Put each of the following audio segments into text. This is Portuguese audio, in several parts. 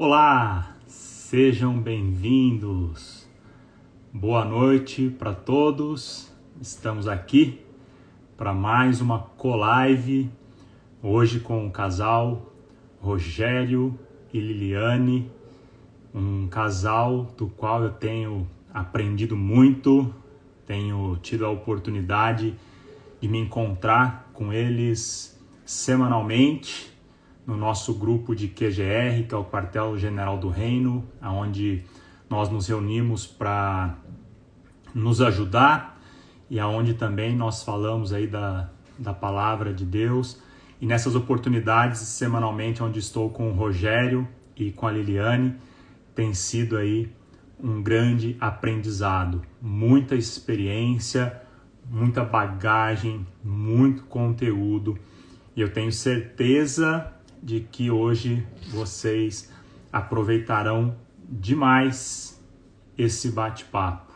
Olá, sejam bem-vindos. Boa noite para todos. Estamos aqui para mais uma co-live, hoje com o casal Rogério e Liliane, um casal do qual eu tenho aprendido muito, tenho tido a oportunidade de me encontrar com eles semanalmente no nosso grupo de QGR, que é o Quartel General do Reino, onde nós nos reunimos para nos ajudar e aonde também nós falamos aí da palavra de Deus. E nessas oportunidades, semanalmente, onde estou com o Rogério e com a Liliane, tem sido aí um grande aprendizado, muita experiência, muita bagagem, muito conteúdo. E eu tenho certeza de que hoje vocês aproveitarão demais esse bate-papo.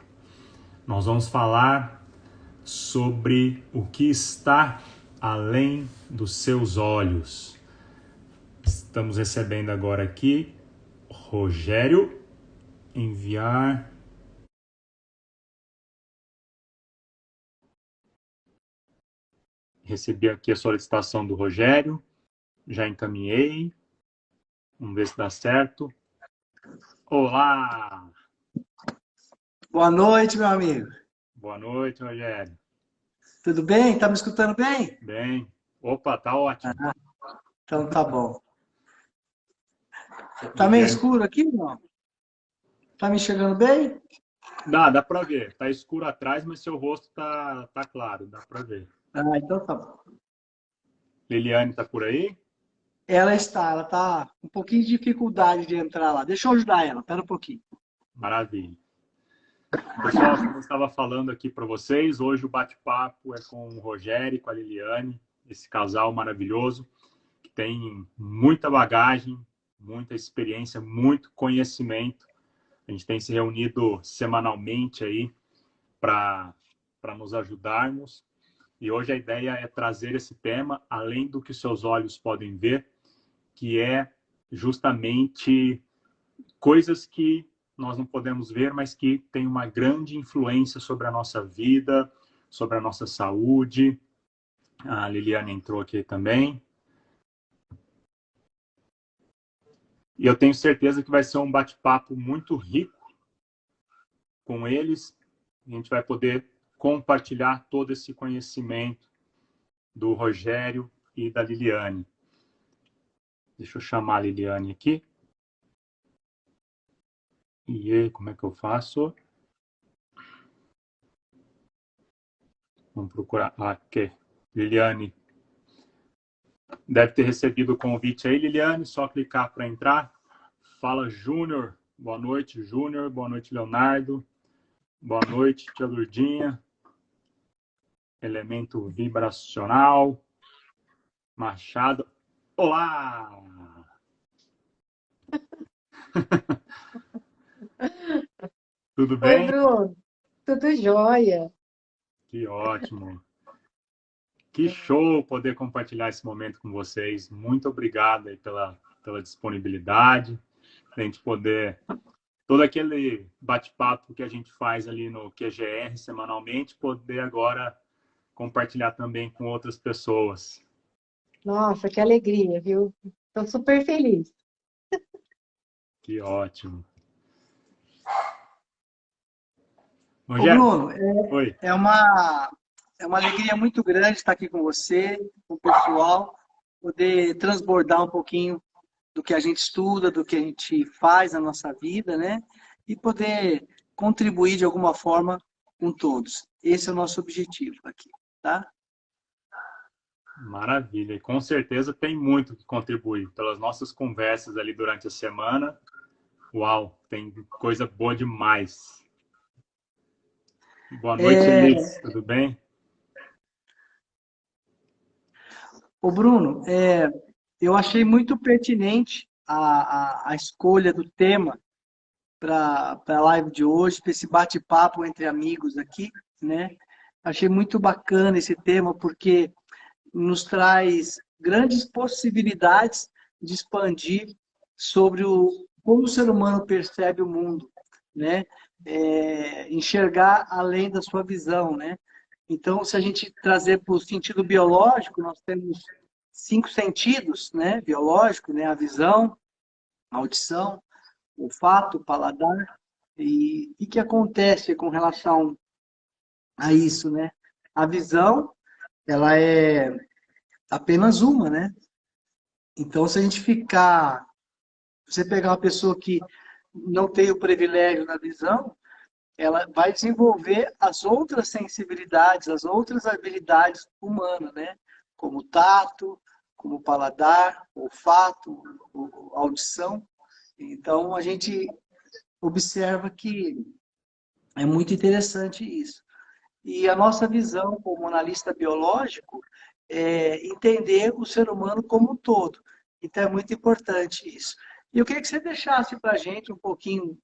Nós vamos falar sobre o que está além dos seus olhos. Estamos recebendo agora aqui Rogério, enviar. Recebi aqui a solicitação do Rogério, já encaminhei. Vamos ver se dá certo. Olá! Boa noite, meu amigo. Boa noite, Rogério. Tudo bem? Tá me escutando bem? Bem. Opa, tá ótimo. Então tá bom. Tá meio Liliane. escuro aqui, não? Tá me enxergando bem? Dá pra ver. Tá escuro atrás, mas seu rosto tá claro, dá pra ver. Ah, então tá bom. Liliane tá por aí? Ela tá com um pouquinho de dificuldade de entrar lá. Deixa eu ajudar ela, pera um pouquinho. Maravilha. Pessoal, como eu estava falando aqui para vocês, hoje o bate-papo é com o Rogério e com a Liliane, esse casal maravilhoso, que tem muita bagagem, muita experiência, muito conhecimento. A gente tem se reunido semanalmente aí para nos ajudarmos. E hoje a ideia é trazer esse tema, além do que seus olhos podem ver, que é justamente coisas que nós não podemos ver, mas que têm uma grande influência sobre a nossa vida, sobre a nossa saúde. A Liliane entrou aqui também. E eu tenho certeza que vai ser um bate-papo muito rico com eles. A gente vai poder compartilhar todo esse conhecimento do Rogério e da Liliane. Deixa eu chamar a Liliane aqui. E aí, como é que eu faço? Vamos procurar aqui. Liliane deve ter recebido o convite aí, Liliane. Só clicar para entrar. Fala, Júnior. Boa noite, Júnior. Boa noite, Leonardo. Boa noite, tia Lurdinha. Elemento vibracional. Machado. Olá! Tudo Oi, bem? Bruno. Tudo jóia? Que ótimo. Que show poder compartilhar esse momento com vocês. Muito obrigado aí pela disponibilidade, a gente poder todo aquele bate-papo que a gente faz ali no QGR semanalmente, poder agora compartilhar também com outras pessoas. Nossa, que alegria, viu? Estou super feliz. Que ótimo. Ô, Rogério, Bruno, oi. é uma alegria muito grande estar aqui com você, com o pessoal, poder transbordar um pouquinho do que a gente estuda, do que a gente faz na nossa vida, né? E poder contribuir de alguma forma com todos. Esse é o nosso objetivo aqui, tá? Maravilha. E com certeza tem muito que contribuir pelas nossas conversas ali durante a semana. Uau, tem coisa boa demais. Boa noite, Liz. Tudo bem? Ô, Bruno, eu achei muito pertinente a escolha do tema para a live de hoje, para esse bate-papo entre amigos aqui, né? Achei muito bacana esse tema, porque nos traz grandes possibilidades de expandir sobre como o ser humano percebe o mundo, né? Enxergar além da sua visão, né? Então, se a gente trazer para o sentido biológico, nós temos 5 sentidos, né? Biológico, né? A visão, a audição, o olfato, o paladar. E o que acontece com relação a isso, né? A visão, ela é apenas uma, né? Então, se a gente ficar, você pegar uma pessoa que não tem o privilégio da visão, ela vai desenvolver as outras sensibilidades, as outras habilidades humanas, né? Como o tato, como o paladar, o olfato, a audição. Então, a gente observa que é muito interessante isso. E a nossa visão como analista biológico é entender o ser humano como um todo. Então, é muito importante isso. E eu queria que você deixasse para a gente um pouquinho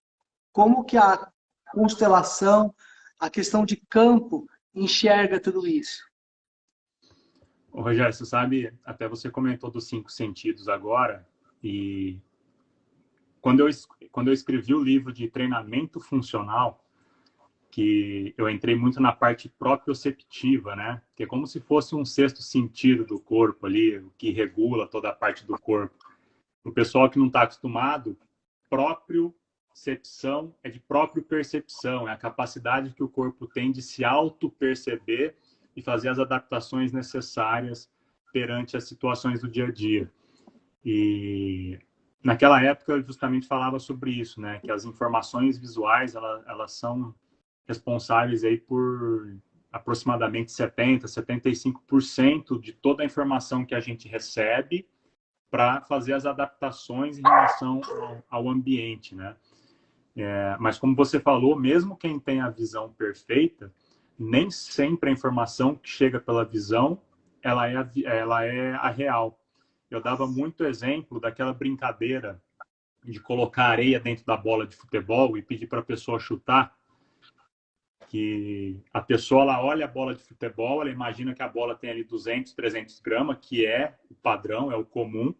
como que a constelação, a questão de campo, enxerga tudo isso. Ô, Rogério, você sabe, até você comentou dos 5 sentidos agora, e quando eu escrevi o livro de treinamento funcional, que eu entrei muito na parte proprioceptiva, né? Que é como se fosse um sexto sentido do corpo ali, o que regula toda a parte do corpo. O pessoal que não está acostumado, propriocepção é de próprio percepção, é a capacidade que o corpo tem de se auto-perceber e fazer as adaptações necessárias perante as situações do dia a dia. E naquela época eu justamente falava sobre isso, né? Que as informações visuais, elas são responsáveis aí por aproximadamente 75% de toda a informação que a gente recebe para fazer as adaptações em relação ao ambiente, né? Mas como você falou, mesmo quem tem a visão perfeita, nem sempre a informação que chega pela visão ela é a real. Eu dava muito exemplo daquela brincadeira de colocar areia dentro da bola de futebol e pedir para a pessoa chutar, que a pessoa ela olha a bola de futebol, ela imagina que a bola tem ali 200, 300 gramas, que é o padrão, é o comum,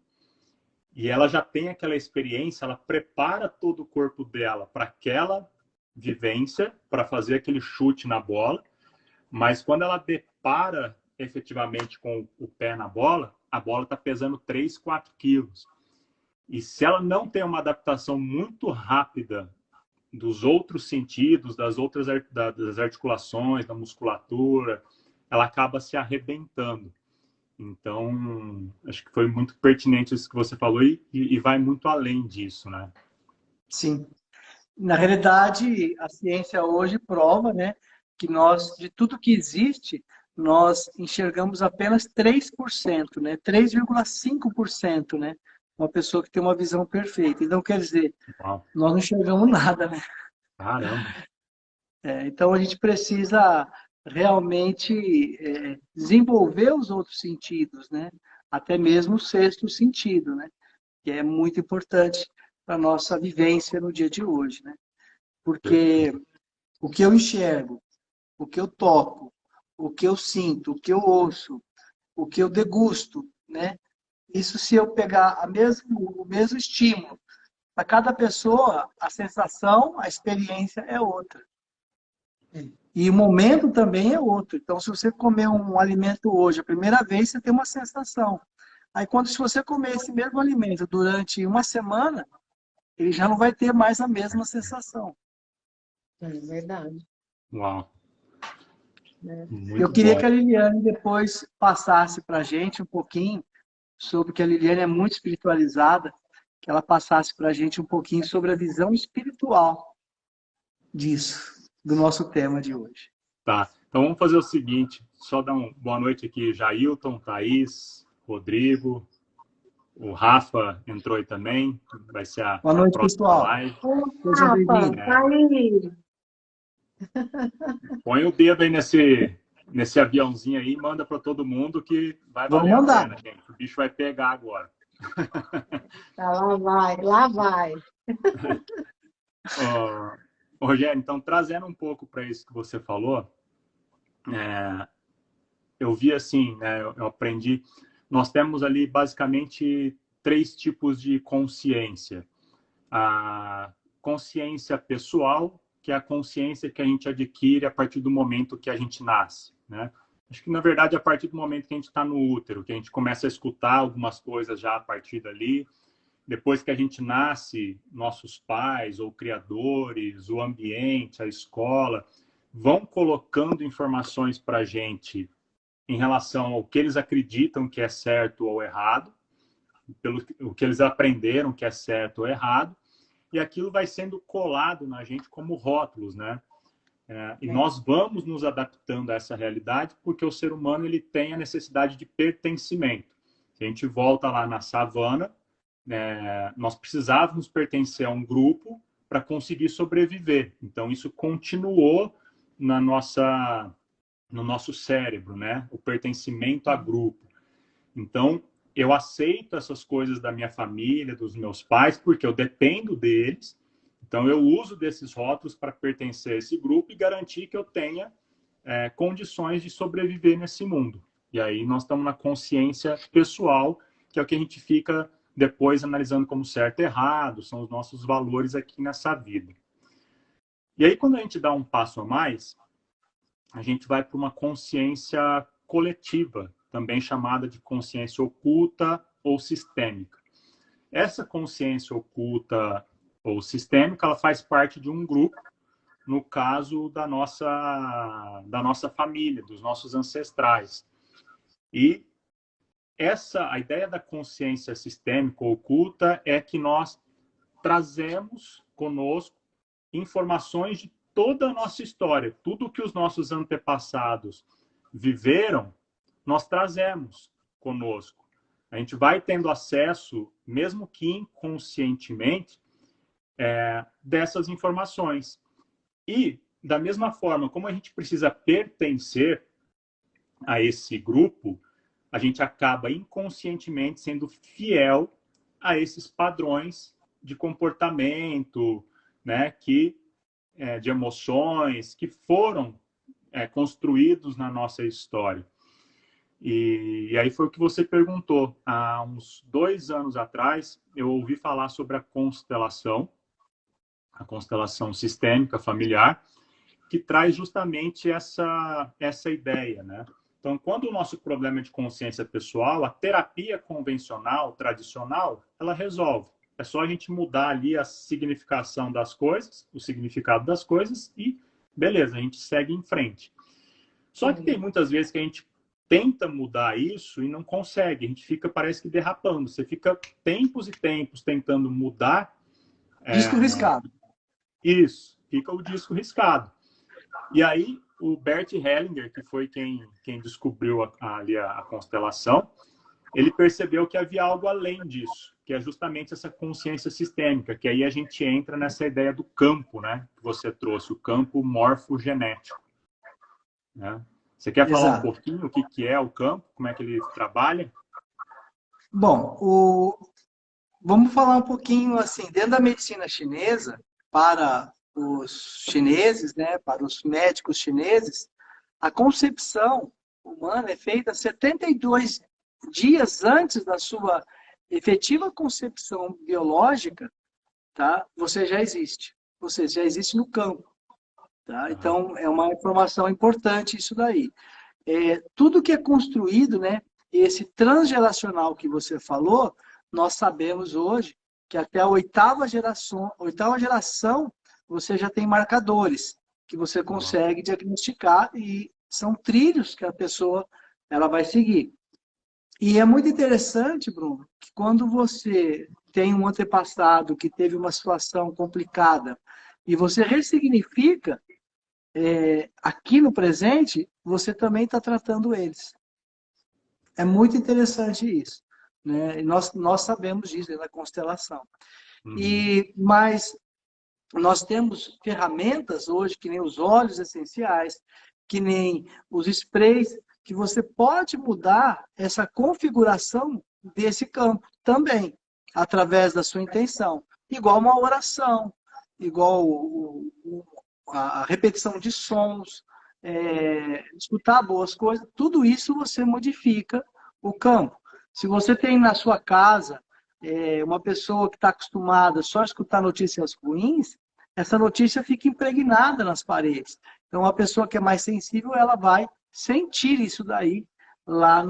e ela já tem aquela experiência, ela prepara todo o corpo dela para aquela vivência, para fazer aquele chute na bola, mas quando ela depara efetivamente com o pé na bola, a bola está pesando 3, 4 quilos. E se ela não tem uma adaptação muito rápida dos outros sentidos, das articulações, da musculatura, ela acaba se arrebentando. Então, acho que foi muito pertinente isso que você falou e vai muito além disso, né? Sim. Na realidade, a ciência hoje prova, né, que nós, de tudo que existe, nós enxergamos apenas 3%, né? 3,5%, né? Uma pessoa que tem uma visão perfeita. Então, quer dizer, Uau. nós não enxergamos nada, né? Caramba. Então, a gente precisa realmente desenvolver os outros sentidos, né? Até mesmo o sexto sentido, né? Que é muito importante para a nossa vivência no dia de hoje, né? Porque o que eu enxergo, o que eu toco, o que eu sinto, o que eu ouço, o que eu degusto, né? Isso se eu pegar o mesmo estímulo, para cada pessoa, a sensação, a experiência é outra. E o momento também é outro. Então, se você comer um alimento hoje, a primeira vez você tem uma sensação. Aí, se você comer esse mesmo alimento durante uma semana, ele já não vai ter mais a mesma sensação. É verdade. Uau. Né? Eu Muito queria bom. que a Liliane depois passasse para a gente um pouquinho sobre que a Liliane é muito espiritualizada, que ela passasse para a gente um pouquinho sobre a visão espiritual disso, do nosso tema de hoje. Tá. Então vamos fazer o seguinte, só dar uma boa noite aqui, Jailton, Thaís, Rodrigo, o Rafa entrou aí também, vai ser Boa a noite, próxima pessoal. live. Ô, Seja Rafa, bem-vindo. tá aí. Põe o dedo aí nesse aviãozinho aí e manda para todo mundo que vai Vamos valer a mandar. pena, gente. O bicho vai pegar agora. Tá, lá vai, lá vai. Rogério, então trazendo um pouco para isso que você falou, eu vi assim, né, eu aprendi, nós temos ali basicamente 3 tipos de consciência. a consciência pessoal, que é a consciência que a gente adquire a partir do momento que a gente nasce, né? Acho que, na verdade, a partir do momento que a gente está no útero, que a gente começa a escutar algumas coisas já a partir dali, depois que a gente nasce, nossos pais ou criadores, o ambiente, a escola, vão colocando informações para a gente em relação ao que eles acreditam que é certo ou errado, pelo o que eles aprenderam que é certo ou errado, e aquilo vai sendo colado na gente como rótulos, né? E nós vamos nos adaptando a essa realidade porque o ser humano ele tem a necessidade de pertencimento. Se a gente volta lá na savana, nós precisávamos pertencer a um grupo para conseguir sobreviver. Então, isso continuou no nosso cérebro, né? O pertencimento a grupo. Então, eu aceito essas coisas da minha família, dos meus pais, porque eu dependo deles. Então, eu uso desses rótulos para pertencer a esse grupo e garantir que eu tenha condições de sobreviver nesse mundo. E aí nós estamos na consciência pessoal, que é o que a gente fica depois analisando como certo e errado, são os nossos valores aqui nessa vida. E aí, quando a gente dá um passo a mais, a gente vai para uma consciência coletiva, também chamada de consciência oculta ou sistêmica. Essa consciência oculta ou sistêmica, ela faz parte de um grupo, no caso da nossa família, dos nossos ancestrais. E a ideia da consciência sistêmica ou oculta é que nós trazemos conosco informações de toda a nossa história. Tudo que os nossos antepassados viveram, nós trazemos conosco. A gente vai tendo acesso, mesmo que inconscientemente, dessas informações. E, da mesma forma, como a gente precisa pertencer a esse grupo, a gente acaba inconscientemente sendo fiel a esses padrões de comportamento, né, de emoções que foram construídos na nossa história. E aí foi o que você perguntou. Há uns 2 anos atrás, eu ouvi falar sobre a constelação sistêmica familiar, que traz justamente essa ideia, né? Então, quando o nosso problema é de consciência pessoal, a terapia convencional, tradicional, ela resolve. É só a gente mudar ali a significação das coisas, o significado das coisas e, beleza, a gente segue em frente. Só que tem muitas vezes que a gente tenta mudar isso e não consegue. A gente fica, parece que, derrapando. Você fica tempos e tempos tentando mudar. Disco riscado. Isso, fica o disco riscado. E aí, o Bert Hellinger, que foi quem descobriu ali a constelação, ele percebeu que havia algo além disso, que é justamente essa consciência sistêmica, que aí a gente entra nessa ideia do campo, né, que você trouxe, o campo morfogenético. Né? Você quer falar um pouquinho o que é o campo, como é que ele trabalha? Bom, vamos falar um pouquinho assim, dentro da medicina chinesa, para os chineses, né, para os médicos chineses, a concepção humana é feita 72 dias antes da sua efetiva concepção biológica, tá? Você já existe. Você já existe no campo. Tá? Então, é uma informação importante isso daí. Tudo que é construído, né, esse transgeracional que você falou, nós sabemos hoje que até a oitava geração você já tem marcadores que você consegue diagnosticar e são trilhos que a pessoa ela vai seguir. E é muito interessante, Bruno, que quando você tem um antepassado que teve uma situação complicada e você ressignifica aqui no presente, você também está tratando eles. É muito interessante isso. Né? E nós sabemos disso da constelação. Mas nós temos ferramentas hoje, que nem os óleos essenciais, que nem os sprays, que você pode mudar essa configuração desse campo também, através da sua intenção. Igual uma oração, igual a repetição de sons, escutar boas coisas, tudo isso você modifica o campo. Se você tem na sua casa uma pessoa que está acostumada só a escutar notícias ruins, essa notícia fica impregnada nas paredes. Então, a pessoa que é mais sensível, ela vai sentir isso daí lá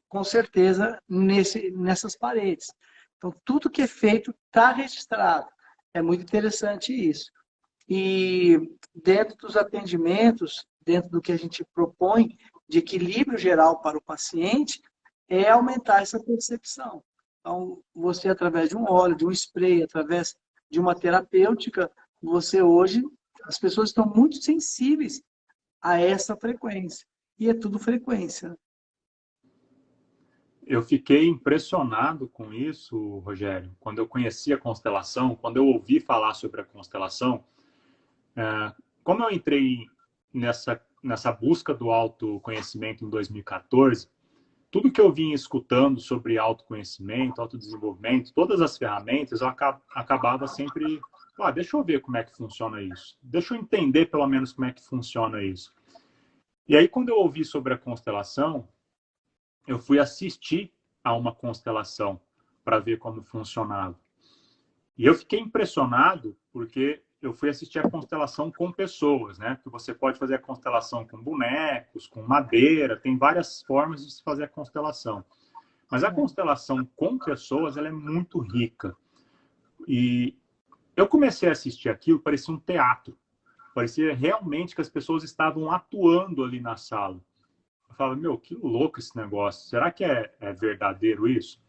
com certeza nessas paredes. Então, tudo que é feito está registrado. É muito interessante isso. E dentro dos atendimentos, dentro do que a gente propõe de equilíbrio geral para o paciente, é aumentar essa percepção. Então, você, através de um óleo, de um spray, através de uma terapêutica, você hoje, as pessoas estão muito sensíveis a essa frequência. E é tudo frequência. Eu fiquei impressionado com isso, Rogério, quando eu conheci a constelação, quando eu ouvi falar sobre a constelação. Como eu entrei nessa busca do autoconhecimento em 2014, tudo que eu vim escutando sobre autoconhecimento, autodesenvolvimento, todas as ferramentas, eu acabava sempre, deixa eu ver como é que funciona isso. Deixa eu entender pelo menos como é que funciona isso. E aí, quando eu ouvi sobre a constelação, eu fui assistir a uma constelação para ver como funcionava. E eu fiquei impressionado porque eu fui assistir a constelação com pessoas, né? Que você pode fazer a constelação com bonecos, com madeira, tem várias formas de se fazer a constelação. Mas a constelação com pessoas, ela é muito rica. E eu comecei a assistir aquilo, parecia um teatro. Parecia realmente que as pessoas estavam atuando ali na sala. Eu falava, meu, que louco esse negócio. Será que é verdadeiro isso?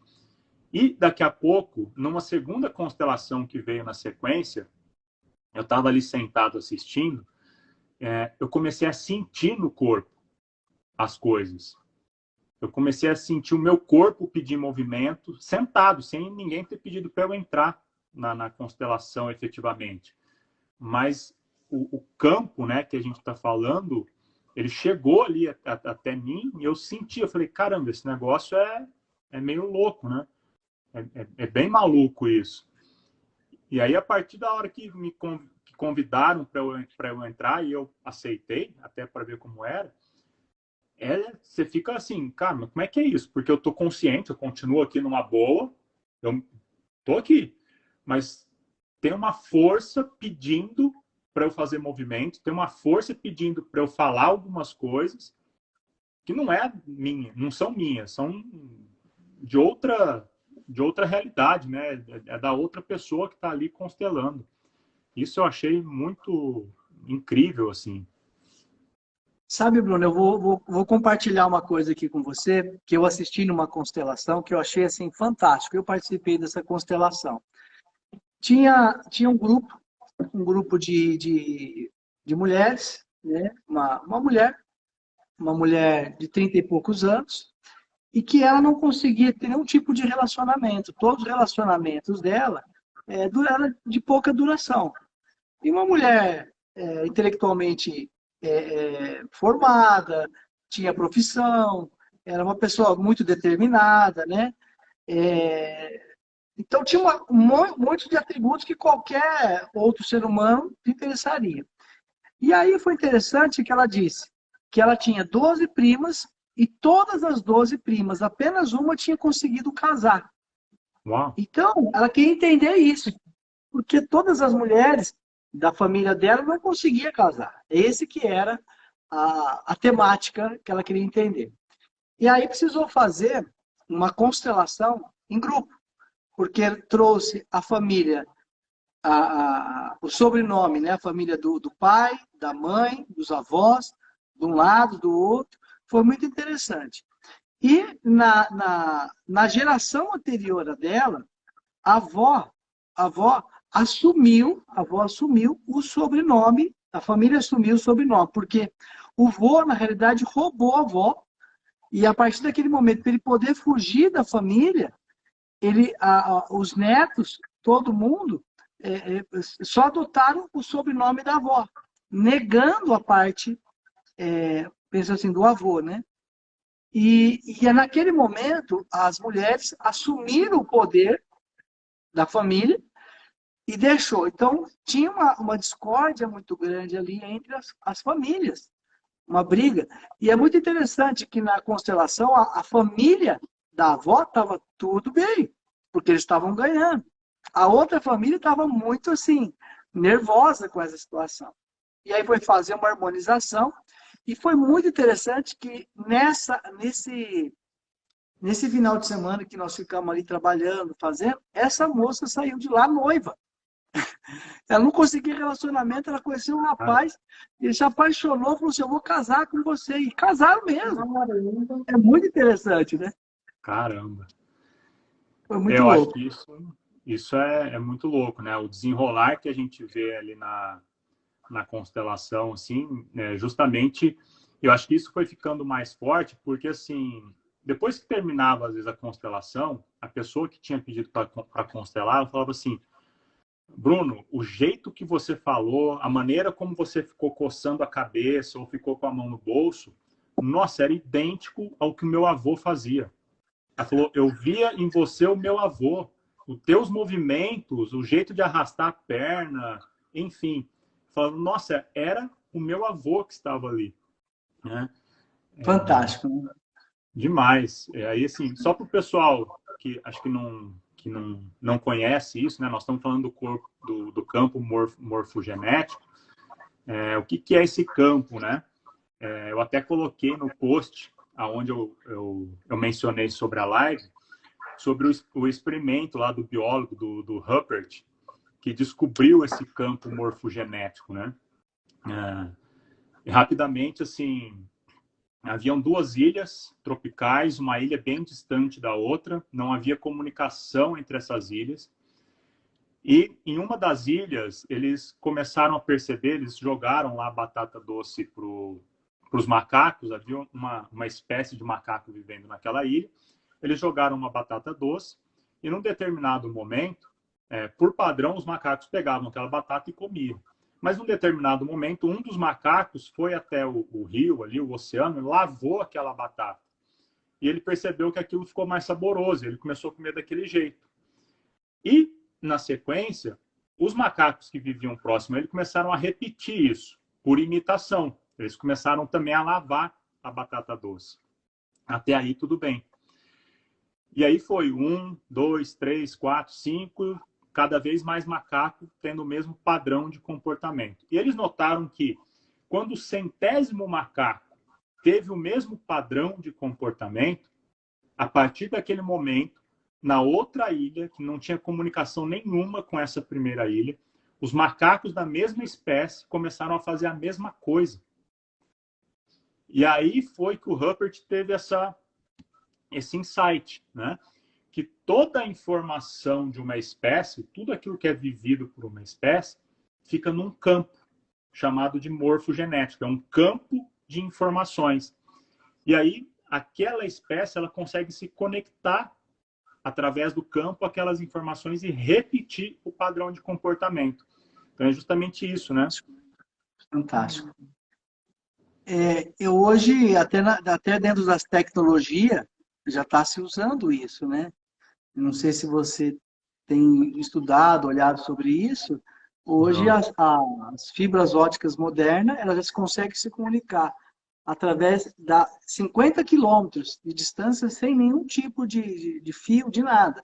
E daqui a pouco, numa segunda constelação que veio na sequência, eu estava ali sentado assistindo, eu comecei a sentir no corpo as coisas. Eu comecei a sentir o meu corpo pedir movimento, sentado, sem ninguém ter pedido para eu entrar na constelação efetivamente. Mas o campo, né, que a gente está falando, ele chegou ali até mim e eu senti, eu falei, caramba, esse negócio é meio louco, né? É bem maluco isso. E aí, a partir da hora que me convidaram para eu entrar, e eu aceitei, até para ver como era, você fica assim, cara, mas como é que é isso? Porque eu tô consciente, eu continuo aqui numa boa, eu tô aqui, mas tem uma força pedindo para eu fazer movimento, tem uma força pedindo para eu falar algumas coisas que não é minha, não são minhas, são de outra realidade, né? É da outra pessoa que está ali constelando. Isso eu achei muito incrível, assim. Sabe, Bruno, eu vou compartilhar uma coisa aqui com você, que eu assisti numa constelação, que eu achei, assim, fantástico. Eu participei dessa constelação. Tinha um grupo de mulheres, né? Uma mulher de 30 e poucos anos, e que ela não conseguia ter nenhum tipo de relacionamento. Todos os relacionamentos dela eram de pouca duração. E uma mulher intelectualmente formada, tinha profissão, era uma pessoa muito determinada, né? Então tinha um monte de atributos que qualquer outro ser humano se interessaria. E aí foi interessante que ela disse que ela tinha 12 primas e todas as 12 primas, apenas uma tinha conseguido casar. Uau. Então, ela queria entender isso, porque todas as mulheres da família dela não conseguiam casar. Esse que era a temática que ela queria entender. E aí precisou fazer uma constelação em grupo, porque trouxe a família, o sobrenome, né? A família do pai, da mãe, dos avós, de um lado, do outro. Foi muito interessante. E na geração anterior a dela, a avó assumiu o sobrenome, a família assumiu o sobrenome, porque o vô, na realidade, roubou a avó, e a partir daquele momento, para ele poder fugir da família, os netos, todo mundo, só adotaram o sobrenome da avó, negando a parte, pensa assim, do avô, né? E naquele momento, as mulheres assumiram o poder da família e deixou. Então, tinha uma discórdia muito grande ali entre as famílias, uma briga. E é muito interessante que na constelação, a família da avó estava tudo bem. porque eles estavam ganhando. A outra família estava muito assim, nervosa com essa situação. E aí foi fazer uma harmonização, e foi muito interessante que nesse final de semana que nós ficamos ali trabalhando, fazendo, essa moça saiu de lá noiva. Ela não conseguia relacionamento, ela conheceu um Cara, rapaz, ele se apaixonou, falou assim, eu vou casar com você. E casaram mesmo. Namorando. É muito interessante, né? caramba. Foi muito Eu acho louco. que isso é muito louco, né? O desenrolar que a gente vê ali na constelação, assim, justamente, eu acho que isso foi ficando mais forte, porque, assim, depois que terminava, às vezes, a constelação, a pessoa que tinha pedido para constelar, ela falava assim, Bruno, o jeito que você falou, a maneira como você ficou coçando a cabeça ou ficou com a mão no bolso, nossa, era idêntico ao que o meu avô fazia. Ela falou, eu via em você o meu avô, os teus movimentos, o jeito de arrastar a perna, enfim. Falando, nossa, era o meu avô que estava ali, né? Fantástico, né? Demais. Aí, assim, só para o pessoal que acho que não conhece isso, né? Nós estamos falando do corpo, do campo morfogenético. O que é esse campo, né? Eu até coloquei no post aonde eu mencionei sobre a live, sobre o experimento lá do biólogo, do Ruppert, que descobriu esse campo morfogenético, né? E rapidamente, assim, haviam duas ilhas tropicais, uma ilha bem distante da outra, não havia comunicação entre essas ilhas. E em uma das ilhas, eles começaram a perceber, eles jogaram lá batata doce para os macacos, havia uma espécie de macaco vivendo naquela ilha. Eles jogaram uma batata doce e, num determinado momento, por padrão, os macacos pegavam aquela batata e comiam. Mas, num determinado momento, um dos macacos foi até o rio, ali, o oceano, e lavou aquela batata. E ele percebeu que aquilo ficou mais saboroso, ele começou a comer daquele jeito. E, na sequência, os macacos que viviam próximo a ele começaram a repetir isso, por imitação. Eles começaram também a lavar a batata doce. Até aí, tudo bem. E aí foi 1, 2, 3, 4, 5, cada vez mais macaco tendo o mesmo padrão de comportamento. E eles notaram que quando o centésimo macaco teve o mesmo padrão de comportamento, a partir daquele momento, na outra ilha, que não tinha comunicação nenhuma com essa primeira ilha, os macacos da mesma espécie começaram a fazer a mesma coisa. E aí foi que o Ruppert teve esse insight, né? Que toda a informação de uma espécie, tudo aquilo que é vivido por uma espécie, fica num campo chamado de morfogenético, é um campo de informações. E aí, aquela espécie, ela consegue se conectar através do campo aquelas informações e repetir o padrão de comportamento. Então, é justamente isso, né? Fantástico. Eu hoje, até dentro das tecnologias, já está se usando isso, né? Não sei se você tem estudado, olhado sobre isso. Hoje, Não. as fibras óticas modernas, elas já conseguem se comunicar através da 50 quilômetros de distância sem nenhum tipo de fio, de nada.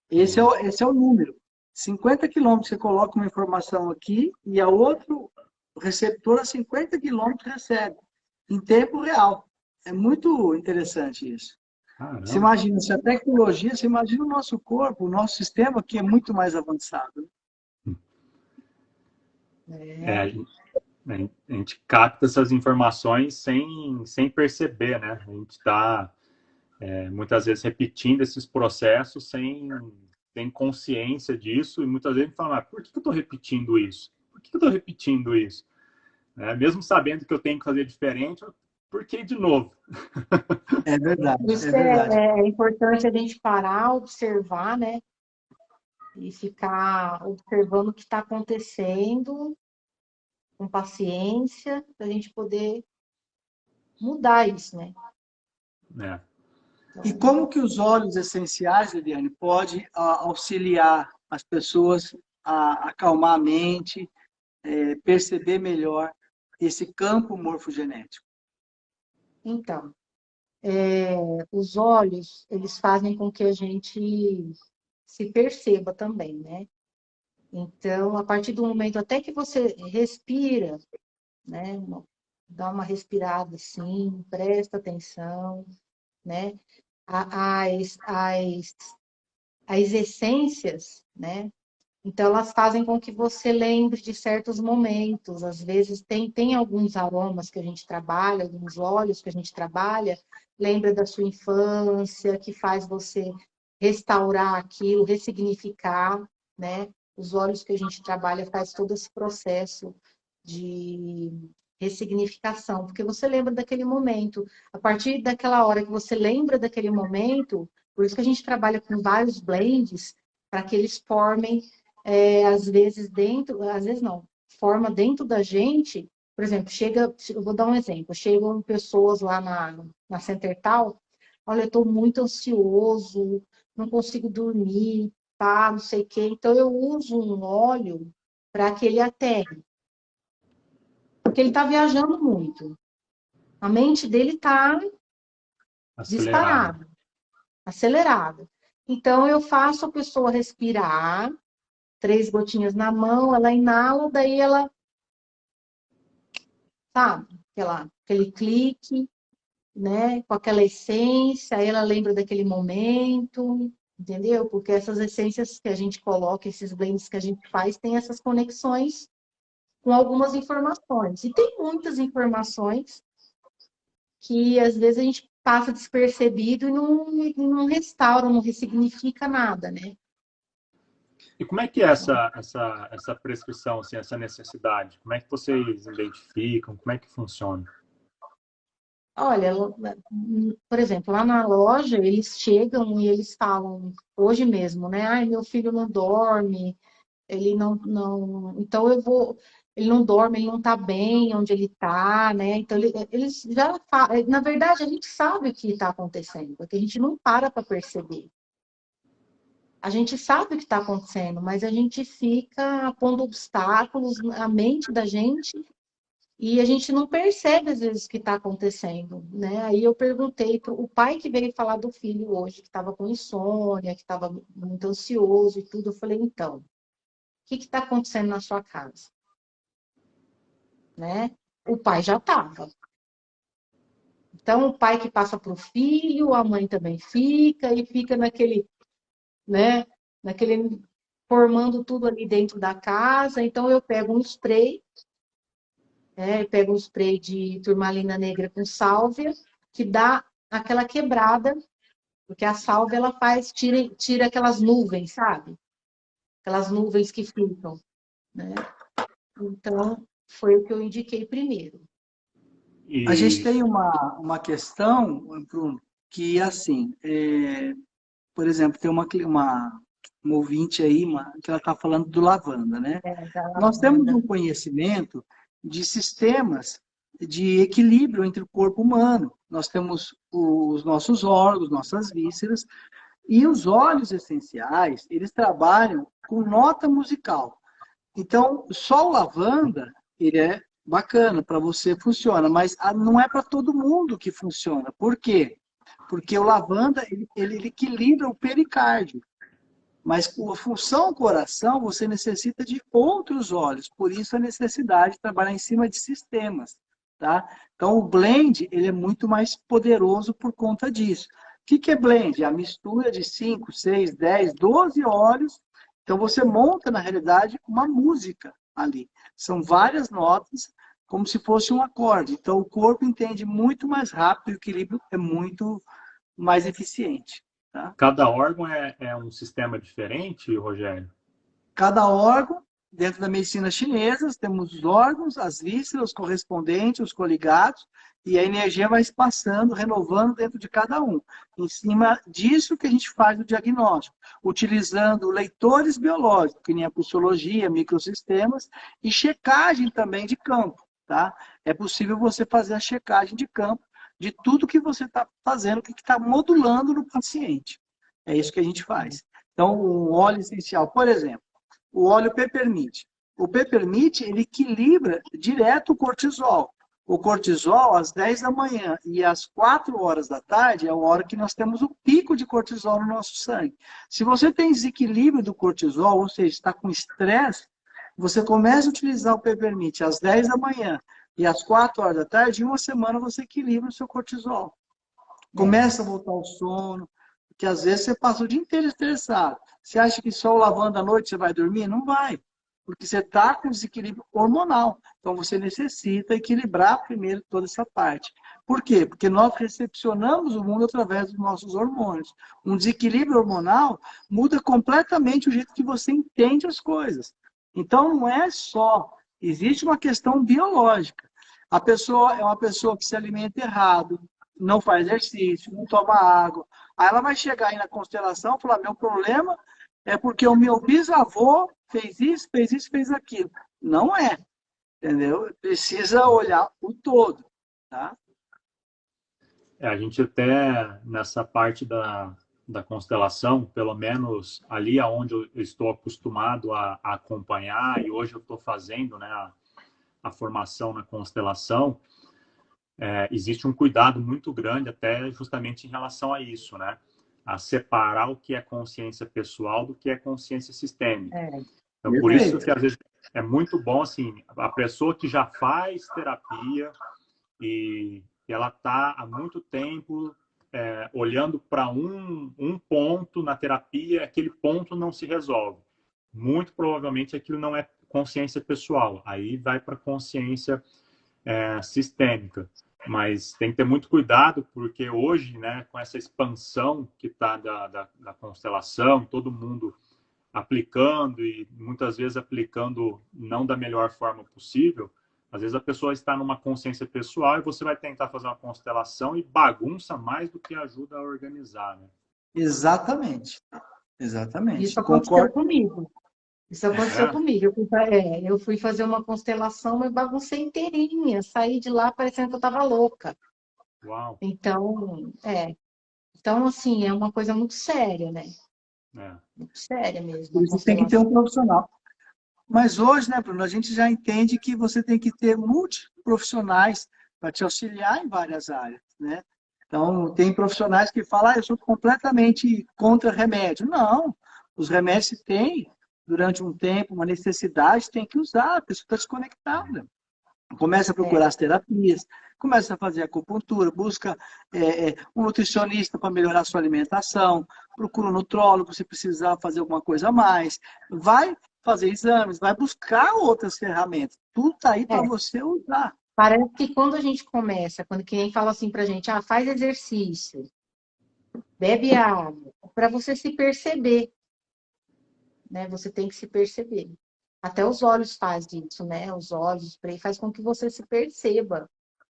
Esse é o número. 50 quilômetros você coloca uma informação aqui e a outro receptor a 50 quilômetros recebe, em tempo real. É muito interessante isso. Você Caramba. imagina, se a tecnologia, você imagina o nosso corpo, o nosso sistema que é muito mais avançado. É, É, a gente capta essas informações sem perceber, né? A gente está muitas vezes repetindo esses processos sem consciência disso e muitas vezes a gente fala, por que eu estou repetindo isso? Por que eu estou repetindo isso? Mesmo sabendo que eu tenho que fazer diferente, por que de novo? É verdade, por isso é que verdade. é importante a gente parar, observar, né? E ficar observando o que está acontecendo com paciência, para a gente poder mudar isso, né? É, E Então, como que os óleos essenciais, Eliane, pode auxiliar as pessoas a acalmar a mente, perceber melhor esse campo morfogenético? então, os olhos, eles fazem com que a gente se perceba também, né? Então, a partir do momento até que você respira, né? Dá uma respirada assim, presta atenção, né? As, as essências, né? Então, elas fazem com que você lembre de certos momentos. Às vezes, tem alguns aromas que a gente trabalha, alguns óleos que a gente trabalha, lembra da sua infância, que faz você restaurar aquilo, ressignificar, né? Os óleos que a gente trabalha faz todo esse processo de ressignificação, porque você lembra daquele momento. A partir daquela hora que você lembra daquele momento, por isso que a gente trabalha com vários blends, para que eles formem às vezes dentro, às vezes não, forma dentro da gente, por exemplo, eu vou dar um exemplo, chegam pessoas lá na Centertal, olha, eu estou muito ansioso, não consigo dormir, pá, não sei o quê, então eu uso um óleo para que ele aterre, porque ele está viajando muito, a mente dele está Acelerado. disparada, acelerada. Então eu faço a pessoa respirar, 3 gotinhas na mão, ela inala, daí ela, sabe, aquele clique, né, com aquela essência, aí ela lembra daquele momento, entendeu? Porque essas essências que a gente coloca, esses blends que a gente faz, tem essas conexões com algumas informações. E tem muitas informações que às vezes a gente passa despercebido e não restaura, não ressignifica nada, né? E como é que é essa prescrição, assim, essa necessidade? Como é que vocês identificam? Como é que funciona? Olha, por exemplo, lá na loja, eles chegam e eles falam, hoje mesmo, né? Ai, meu filho não dorme, ele então eu vou, ele não dorme, ele não tá bem onde ele tá, né? Então eles já, na verdade, a gente sabe o que está acontecendo, porque a gente não para perceber. A gente sabe o que está acontecendo, mas a gente fica pondo obstáculos na mente da gente e a gente não percebe, às vezes, o que está acontecendo, né? Aí eu perguntei para o pai que veio falar do filho hoje, que estava com insônia, que estava muito ansioso e tudo. Eu falei, então, o que está acontecendo na sua casa? Né? O pai já estava. Então, o pai que passa para o filho, a mãe também fica, e fica naquele, né? Naquele, formando tudo ali dentro da casa. Então, eu pego um spray, né? Eu pego um spray de turmalina negra com sálvia, que dá aquela quebrada, porque a sálvia ela tira aquelas nuvens, sabe? Aquelas nuvens que ficam, né? Então, foi o que eu indiquei primeiro. A gente E tem uma questão, Bruno, que assim, por exemplo, tem uma ouvinte aí, que ela está falando do lavanda, né? Da Nós temos lavanda. um conhecimento de sistemas de equilíbrio entre o corpo humano. Nós temos os nossos órgãos, nossas vísceras, e os óleos essenciais, eles trabalham com nota musical. Então, só o lavanda, ele é bacana, para você funciona, mas não é para todo mundo que funciona. Por quê? Porque o lavanda, ele equilibra o pericárdio. Mas com a função coração, você necessita de outros óleos. Por isso a necessidade de trabalhar em cima de sistemas. Tá? Então, o blend ele é muito mais poderoso por conta disso. O que é blend? É a mistura de 5, 6, 10, 12 óleos. Então, você monta, na realidade, uma música ali. São várias notas, como se fosse um acorde. Então, o corpo entende muito mais rápido e o equilíbrio é muito mais eficiente. Tá? cada órgão é um sistema diferente, Rogério? Cada órgão, dentro da medicina chinesa, temos os órgãos, as vísceras, os correspondentes, os coligados, e a energia vai se passando, renovando dentro de cada um. Em cima disso que a gente faz o diagnóstico, utilizando leitores biológicos, que nem a pulsologia, microsistemas, e checagem também de campo. Tá? É possível você fazer a checagem de campo de tudo que você está fazendo, o que está modulando no paciente. É isso que a gente faz. Então, o óleo essencial, por exemplo, o óleo peppermint. O peppermint, ele equilibra direto o cortisol. O cortisol, às 10 da manhã e às 4 horas da tarde, é a hora que nós temos o pico de cortisol no nosso sangue. Se você tem desequilíbrio do cortisol, ou seja, está com estresse, você começa a utilizar o Peppermint às 10 da manhã e às 4 horas da tarde, em uma semana você equilibra o seu cortisol. Começa a voltar ao sono, porque às vezes você passa o dia inteiro estressado. Você acha que só lavando à noite você vai dormir? Não vai. Porque você está com desequilíbrio hormonal. Então, você necessita equilibrar primeiro toda essa parte. Por quê? Porque nós recepcionamos o mundo através dos nossos hormônios. Um desequilíbrio hormonal muda completamente o jeito que você entende as coisas. Então, não é só... Existe uma questão biológica. A pessoa é uma pessoa que se alimenta errado, não faz exercício, não toma água. Aí ela vai chegar aí na constelação e falar, meu problema é porque o meu bisavô fez isso, fez aquilo. Não é, entendeu? Precisa olhar o todo, tá? A gente até, nessa parte da constelação, pelo menos ali aonde eu estou acostumado a acompanhar, e hoje eu estou fazendo, né, a formação na constelação, existe um cuidado muito grande até justamente em relação a isso, né? A separar o que é consciência pessoal do que é consciência sistêmica. Então, por isso que às vezes é muito bom, assim, a pessoa que já faz terapia e ela está há muito tempo olhando para um ponto na terapia, aquele ponto não se resolve. Muito provavelmente aquilo não é consciência pessoal. Aí vai para consciência sistêmica. Mas tem que ter muito cuidado, porque hoje, né, com essa expansão que está da constelação, todo mundo aplicando e muitas vezes aplicando não da melhor forma possível, às vezes a pessoa está numa consciência pessoal e você vai tentar fazer uma constelação e bagunça mais do que ajuda a organizar, né? Exatamente. Exatamente. Isso aconteceu comigo. Isso aconteceu comigo. Eu fui fazer uma constelação, mas baguncei inteirinha. Saí de lá parecendo que eu estava louca. Uau. Então, assim, é uma coisa muito séria, né? Muito séria mesmo. Por isso tem que ter um profissional. Mas hoje, né, Bruno, a gente já entende que você tem que ter multiprofissionais para te auxiliar em várias áreas, né? Então, tem profissionais que falam, eu sou completamente contra remédio. Não, os remédios se tem durante um tempo, uma necessidade, tem que usar, a pessoa está desconectada. Começa a procurar as terapias, começa a fazer acupuntura, busca um nutricionista para melhorar a sua alimentação, procura um nutrólogo se precisar fazer alguma coisa a mais, vai fazer exames, vai buscar outras ferramentas. Tudo está aí para você usar. Parece que quando a gente começa, quando quem fala assim pra gente, faz exercício, bebe água, para você se perceber, né? Você tem que se perceber. Até os olhos fazem isso, né? Os olhos, o spray faz com que você se perceba,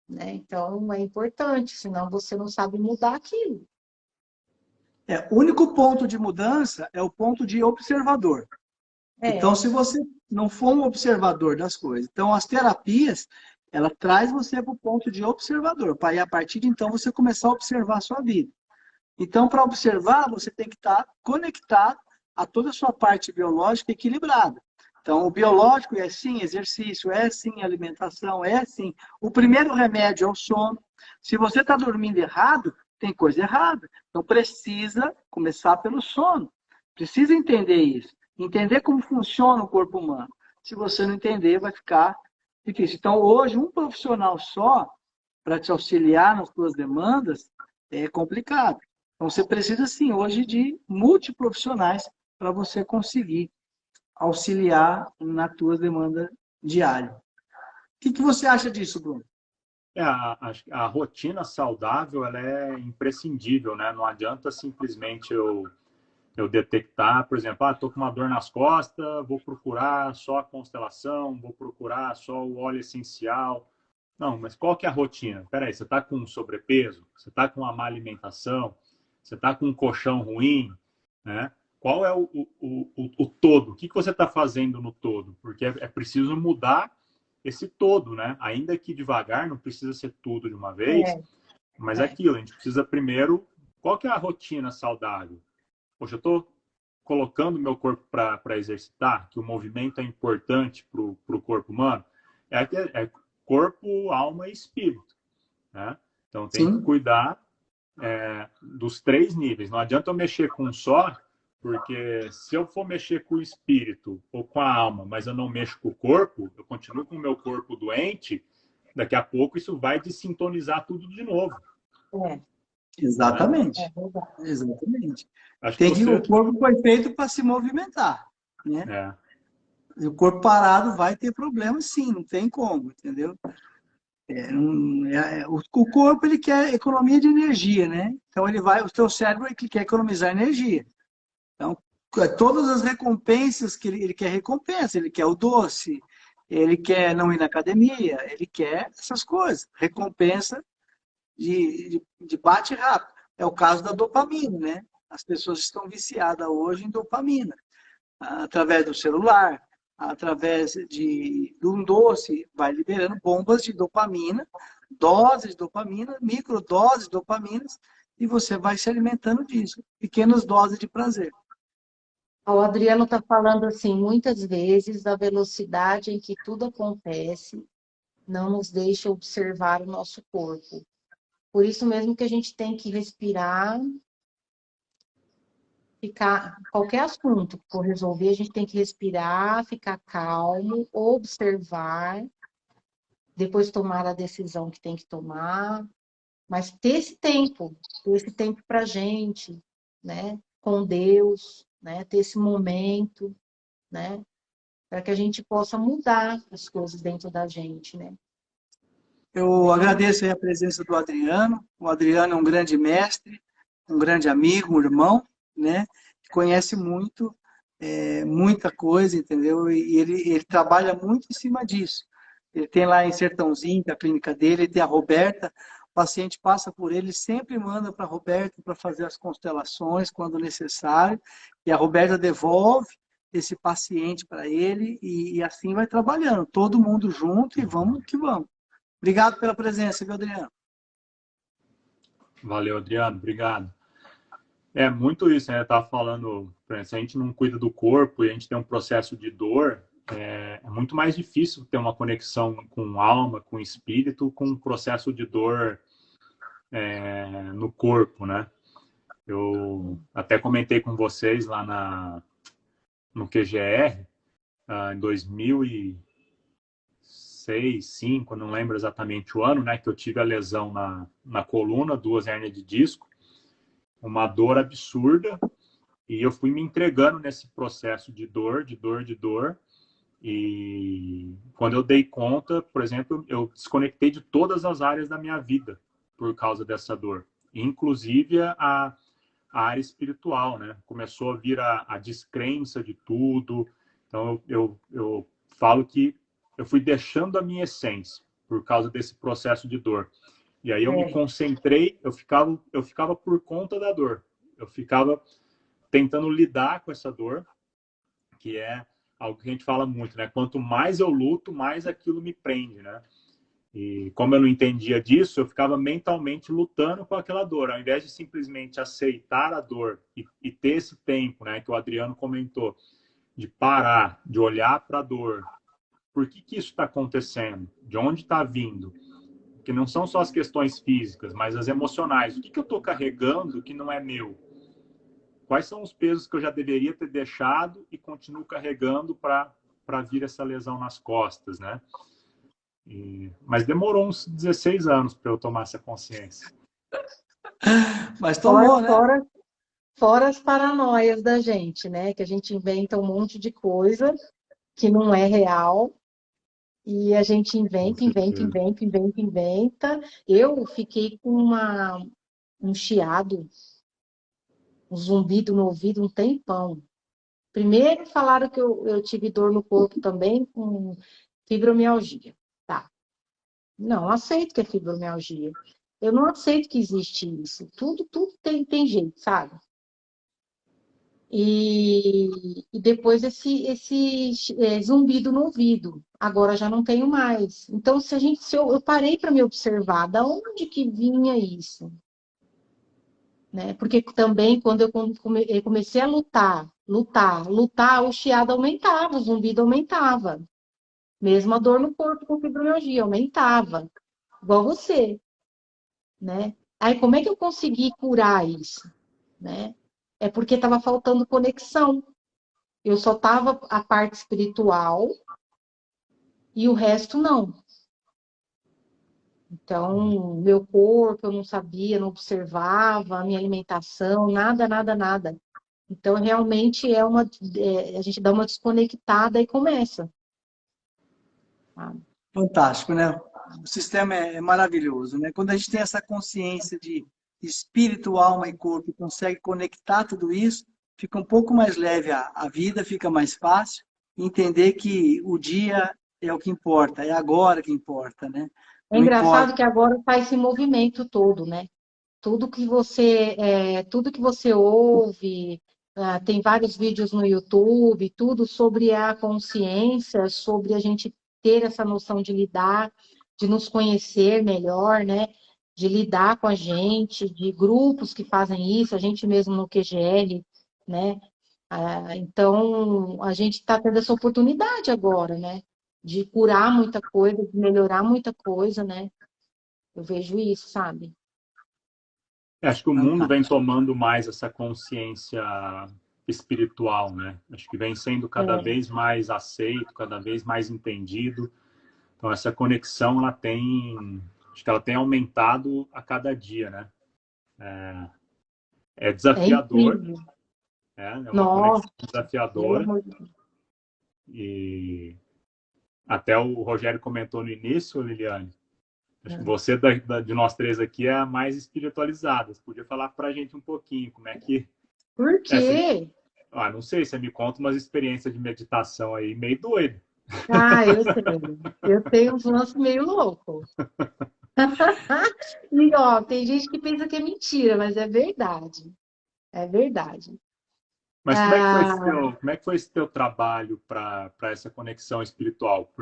né? Então é importante, senão você não sabe mudar aquilo. O único ponto de mudança é o ponto de observador. Então, se você não for um observador das coisas, então as terapias, ela traz você para o ponto de observador, para aí a partir de então você começar a observar a sua vida. Então, para observar, você tem que estar conectado a toda a sua parte biológica equilibrada. Então, o biológico é sim exercício, é sim alimentação, é sim. O primeiro remédio é o sono. Se você está dormindo errado, tem coisa errada. Então, precisa começar pelo sono. Precisa entender isso. Entender como funciona o corpo humano. Se você não entender, vai ficar difícil. Então, hoje, um profissional só, para te auxiliar nas suas demandas, é complicado. Então, você precisa, sim, hoje de multiprofissionais para você conseguir auxiliar nas tuas demandas diárias. O que você acha disso, Bruno? A rotina saudável ela é imprescindível, né? Não adianta simplesmente eu detectar, por exemplo, estou com uma dor nas costas, vou procurar só a constelação, vou procurar só o óleo essencial. Não, mas qual que é a rotina? Peraí, você está com sobrepeso? Você está com uma má alimentação? Você está com um colchão ruim? Né? Qual é o todo? O que você está fazendo no todo? Porque é preciso mudar esse todo, né? Ainda que devagar, não precisa ser tudo de uma vez, mas é aquilo, a gente precisa primeiro... Qual que é a rotina saudável? Poxa, eu estou colocando meu corpo para exercitar, que o movimento é importante para o corpo humano. corpo, alma e espírito, né? Então tem que Sim, cuidar dos 3 níveis. Não adianta eu mexer com um só, porque se eu for mexer com o espírito ou com a alma, mas eu não mexo com o corpo, eu continuo com o meu corpo doente, daqui a pouco isso vai desintonizar tudo de novo, É, né? é exatamente. verdade. Exatamente. Acho que O você... corpo foi feito para se movimentar, né? É, E o corpo parado vai ter problema, sim, não tem como, entendeu? O corpo ele quer economia de energia, né? Então o teu cérebro ele quer economizar energia. Então, todas as recompensas que ele quer recompensa, ele quer o doce, ele quer não ir na academia, ele quer essas coisas, recompensa de bate rápido. É o caso da dopamina, né? As pessoas estão viciadas hoje em dopamina, através do celular, através de um doce, vai liberando bombas de dopamina, doses de dopamina, microdoses de dopaminas, e você vai se alimentando disso, pequenas doses de prazer. O Adriano está falando assim, muitas vezes a velocidade em que tudo acontece não nos deixa observar o nosso corpo. Por isso mesmo que a gente tem que respirar, ficar, qualquer assunto que for resolver, a gente tem que respirar, ficar calmo, observar, depois tomar a decisão que tem que tomar, mas ter esse tempo para a gente, né? Com Deus, né? Ter esse momento, né? Para que a gente possa mudar as coisas dentro da gente, né? Eu agradeço aí a presença do Adriano. O Adriano é um grande mestre, um grande amigo, um irmão, né? Que conhece muito, muita coisa, entendeu? E ele trabalha muito em cima disso. Ele tem lá em Sertãozinho, que é a clínica dele, ele tem a Roberta. O paciente passa por ele, sempre manda para a Roberta para fazer as constelações quando necessário. E a Roberta devolve esse paciente para ele e assim vai trabalhando. Todo mundo junto e vamos que vamos. Obrigado pela presença, viu, Adriano? valeu, Adriano, obrigado. É muito isso, né? Eu tava falando, por exemplo, se a gente não cuida do corpo e a gente tem um processo de dor, é muito mais difícil ter uma conexão com alma, com espírito, com um processo de dor no corpo, né? Eu até comentei com vocês lá no QGR, em 2006, 2005, não lembro exatamente o ano, né? Que eu tive a lesão na coluna, 2 hérnias de disco, uma dor absurda. E eu fui me entregando nesse processo de dor, de dor, de dor. E quando eu dei conta, por exemplo, eu desconectei de todas as áreas da minha vida por causa dessa dor, inclusive a área espiritual, né? Começou a vir a descrença de tudo. Então eu falo que eu fui deixando a minha essência por causa desse processo de dor. E aí eu me É, concentrei, eu ficava por conta da dor. Eu ficava tentando lidar com essa dor, que é algo que a gente fala muito, né? Quanto mais eu luto, mais aquilo me prende, né? E como eu não entendia disso, eu ficava mentalmente lutando com aquela dor, ao invés de simplesmente aceitar a dor e ter esse tempo, né, que o Adriano comentou, de parar, de olhar para a dor. Por que isso está acontecendo? De onde está vindo? Que não são só as questões físicas, mas as emocionais. O que eu estou carregando que não é meu? Quais são os pesos que eu já deveria ter deixado e continuo carregando para vir essa lesão nas costas, né? Mas demorou uns 16 anos para eu tomar essa consciência. Mas fora, tomou, né? fora, fora as paranoias da gente, né? Que a gente inventa um monte de coisa que não é real. E a gente Com inventa, inventa, certeza. inventa, inventa, inventa. Eu fiquei com um chiado, um zumbido no ouvido um tempão. Primeiro falaram que eu tive dor no corpo também com fibromialgia. Tá. Não aceito que é fibromialgia. Eu não aceito que existe isso. Tudo tem jeito, sabe? E depois esse zumbido no ouvido. Agora já não tenho mais. Então, se eu parei para me observar, da onde que vinha isso? Né? Porque também quando eu comecei a lutar, o chiado aumentava, o zumbido aumentava. Mesmo a dor no corpo com fibromialgia, aumentava, igual você, né? Aí como é que eu consegui curar isso, né? É porque estava faltando conexão. Eu só tava a parte espiritual e o resto não. Então, meu corpo eu não sabia, não observava, a minha alimentação, nada, nada, nada. Então, realmente a gente dá uma desconectada e começa. Sabe? Fantástico, né? O sistema é maravilhoso, né? Quando a gente tem essa consciência de espírito, alma e corpo, e consegue conectar tudo isso, fica um pouco mais leve a vida, fica mais fácil. Entender que o dia é o que importa, é agora que importa, né? É Não importa. engraçado que agora faz esse movimento todo, né? Tudo que você ouve, tem vários vídeos no YouTube, tudo sobre a consciência, sobre a gente ter essa noção de lidar, de nos conhecer melhor, né? De lidar com a gente, de grupos que fazem isso, a gente mesmo no QGL, né? Então, a gente está tendo essa oportunidade agora, né? De curar muita coisa, de melhorar muita coisa, né? Eu vejo isso, sabe? Acho que o mundo vem tomando mais essa consciência espiritual, né? Acho que vem sendo cada É, vez mais aceito, cada vez mais entendido. Então essa conexão acho que ela tem aumentado a cada dia, né? É é desafiador, incrível. é uma conexão Nossa, pelo desafiadora amor de Deus. e até o Rogério comentou no início, Liliane. Acho que É. você de nós três aqui é a mais espiritualizada. Você podia falar para a gente um pouquinho como é que Por essa quê? não sei, você me conta umas experiências de meditação aí meio doido. Ah, eu tenho. Eu tenho uns lances meio loucos. E, ó, tem gente que pensa que é mentira, mas é verdade. É verdade. Mas Ah, como é que foi esse teu trabalho para essa conexão espiritual?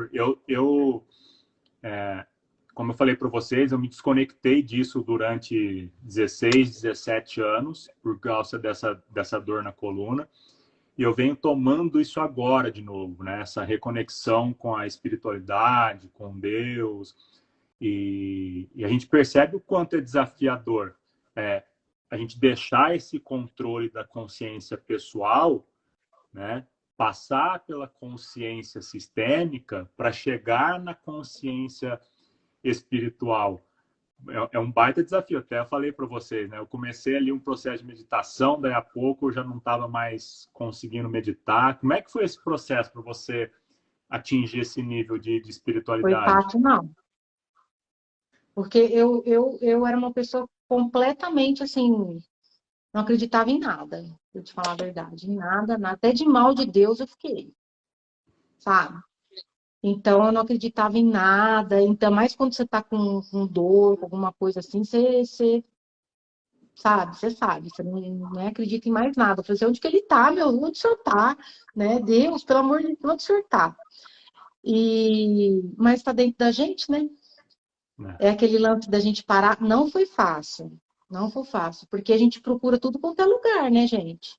Como eu falei para vocês, eu me desconectei disso durante 16, 17 anos por causa dessa dor na coluna. E eu venho tomando isso agora de novo, né? Essa reconexão com a espiritualidade, com Deus. E a gente percebe o quanto é desafiador a gente deixar esse controle da consciência pessoal, né? Passar pela consciência sistêmica para chegar na consciência espiritual. É um baita desafio. Até eu falei para vocês, né? Eu comecei ali um processo de meditação, daí a pouco eu já não estava mais conseguindo meditar. Como é que foi esse processo para você atingir esse nível de foi espiritualidade? fácil, não. Porque eu era uma pessoa completamente assim, não acreditava em nada, pra eu te falar a verdade. Em nada, nada. Até de mal de Deus eu fiquei, sabe? Então, eu não acreditava em nada. Então, mais quando você tá com dor, com alguma coisa assim, você sabe, você não acredita em mais nada. Eu falei assim, onde que ele tá, meu? Onde o senhor tá? Né? Deus, pelo amor de Deus, onde o senhor tá? Mas tá dentro da gente, né? Né? É aquele lance da gente parar. Não foi fácil. Não foi fácil, porque a gente procura tudo quanto é lugar, né, gente?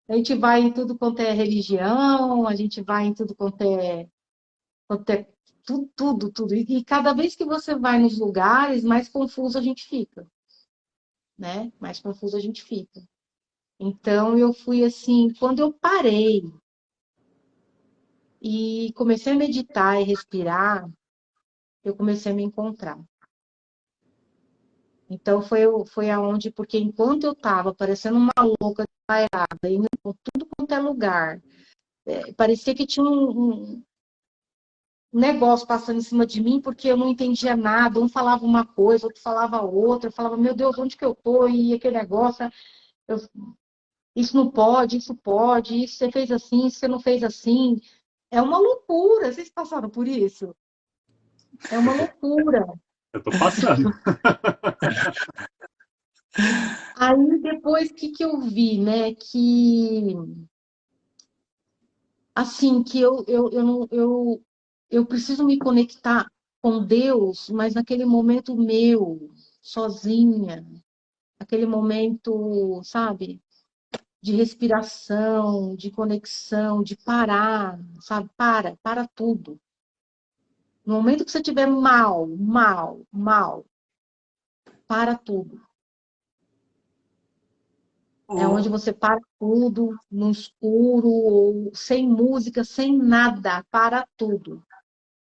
A gente vai em tudo quanto é religião, a gente vai em tudo quanto é tudo, tudo, tudo. E cada vez que você vai nos lugares, mais confuso a gente fica, né? Mais confuso a gente fica. Então eu fui assim, quando eu parei e comecei a meditar e respirar, eu comecei a me encontrar. Então foi aonde, porque enquanto eu estava parecendo uma louca, indo por tudo quanto é lugar, parecia que tinha um negócio passando em cima de mim, porque eu não entendia nada. Um falava uma coisa, outro falava outra. Eu falava, meu Deus, onde que eu tô? E aquele negócio, eu, isso pode, isso você fez assim, isso você não fez assim. É uma loucura. Vocês passaram por isso? É uma loucura. Eu tô passando. Aí depois, que eu vi, né? Que, assim, que eu preciso me conectar com Deus, mas naquele momento meu, sozinha, aquele momento, sabe? de respiração, de conexão, de parar, sabe? Para tudo. No momento que você estiver mal, para tudo. É onde você para tudo, no escuro, ou sem música, sem nada, para tudo.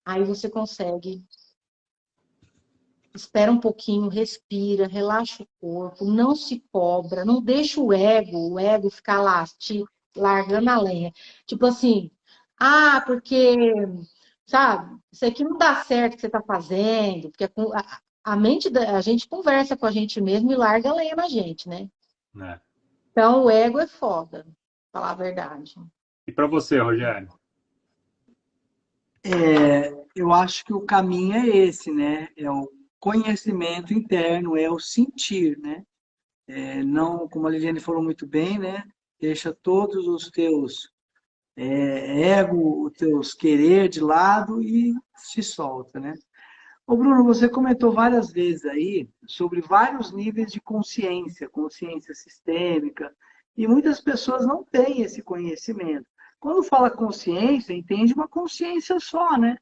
Aí você consegue. Espera um pouquinho, respira, relaxa o corpo, não se cobra, não deixa o ego ficar lá, te largando a lenha. Tipo assim, porque, sabe, isso aqui não dá certo o que você está fazendo, porque a mente a gente conversa com a gente mesmo e larga a lenha na gente, né? Né? Então, o ego é foda, pra falar a verdade. E para você, Rogério? Eu acho que o caminho é esse, né? É o conhecimento interno, é o sentir, né? Não, como a Liliane falou muito bem, né? Deixa todos os teus ego, os teus querer de lado e se solta, né? Ô Bruno, você comentou várias vezes aí sobre vários níveis de consciência, consciência sistêmica, e muitas pessoas não têm esse conhecimento. Quando fala consciência, entende uma consciência só, né?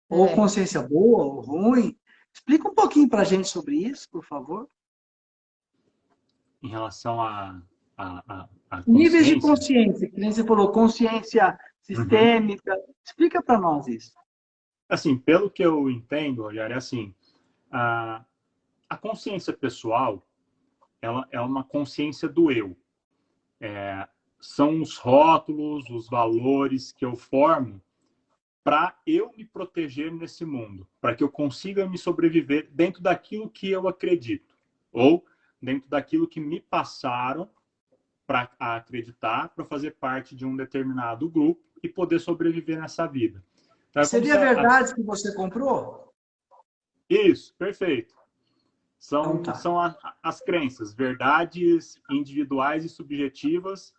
Ou É. consciência boa ou ruim. Explica um pouquinho para a gente sobre isso, por favor. Em relação à Níveis de consciência? consciência, que nem você falou, consciência Uhum. sistêmica. Explica para nós isso. Assim, pelo que eu entendo, Rogério, é assim, a, a consciência pessoal, ela é uma consciência do eu. São os rótulos, os valores que eu formo para eu me proteger nesse mundo, para que eu consiga me sobreviver dentro daquilo que eu acredito, ou dentro daquilo que me passaram para acreditar, para fazer parte de um determinado grupo e poder sobreviver nessa vida. Então, é como se Seria verdade que você comprou? Isso, perfeito. Então São, tá. são as crenças, verdades individuais e subjetivas,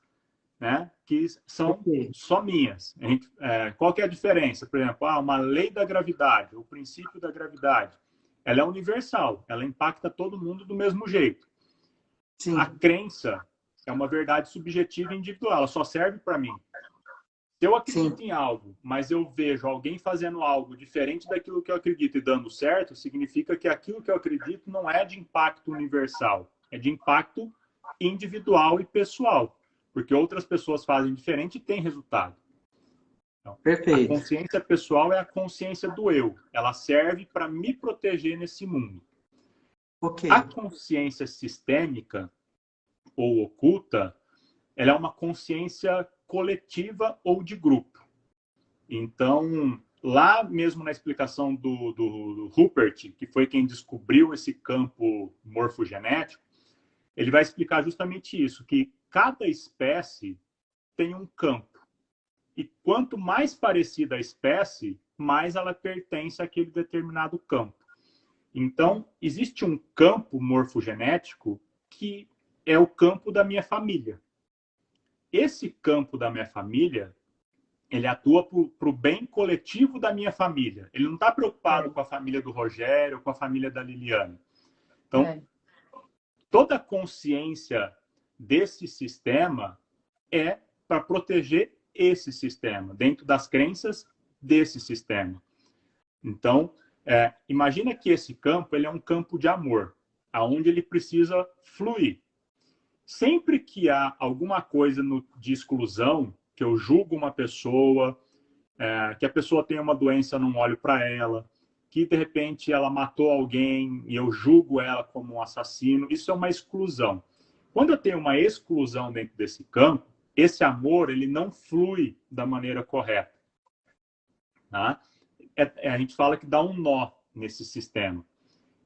né, que são Ok. só minhas. Qual que é a diferença? Por exemplo, uma lei da gravidade, o princípio da gravidade, ela é universal, ela impacta todo mundo do mesmo jeito. A Sim, crença é uma verdade subjetiva e individual, ela só serve para mim. Se eu sim. acredito em algo, mas eu vejo alguém fazendo algo diferente daquilo que eu acredito e dando certo, significa que aquilo que eu acredito não é de impacto universal, é de impacto individual e pessoal, porque outras pessoas fazem diferente e têm resultado. Então, a Perfeito. consciência pessoal é a consciência do eu. Ela serve para me proteger nesse mundo. Ok. A consciência sistêmica ou oculta, ela é uma consciência coletiva ou de grupo. Então, lá mesmo na explicação do Rupert, que foi quem descobriu esse campo morfogenético, ele vai explicar justamente isso, que cada espécie tem um campo. E quanto mais parecida a espécie, mais ela pertence àquele determinado campo. Então, existe um campo morfogenético que é o campo da minha família. Esse campo da minha família, ele atua para o bem coletivo da minha família. Ele não está preocupado É, com a família do Rogério, com a família da Liliane. Então, é. toda a consciência desse sistema é para proteger esse sistema, dentro das crenças desse sistema. Então, imagina que esse campo ele é um campo de amor, aonde ele precisa fluir. Sempre que há alguma coisa de exclusão, que eu julgo uma pessoa, que a pessoa tem uma doença, eu não olho para ela, que de repente ela matou alguém e eu julgo ela como um assassino, isso é uma exclusão. Quando eu tenho uma exclusão dentro desse campo, esse amor ele não flui da maneira correta. Tá? A gente fala que dá um nó nesse sistema.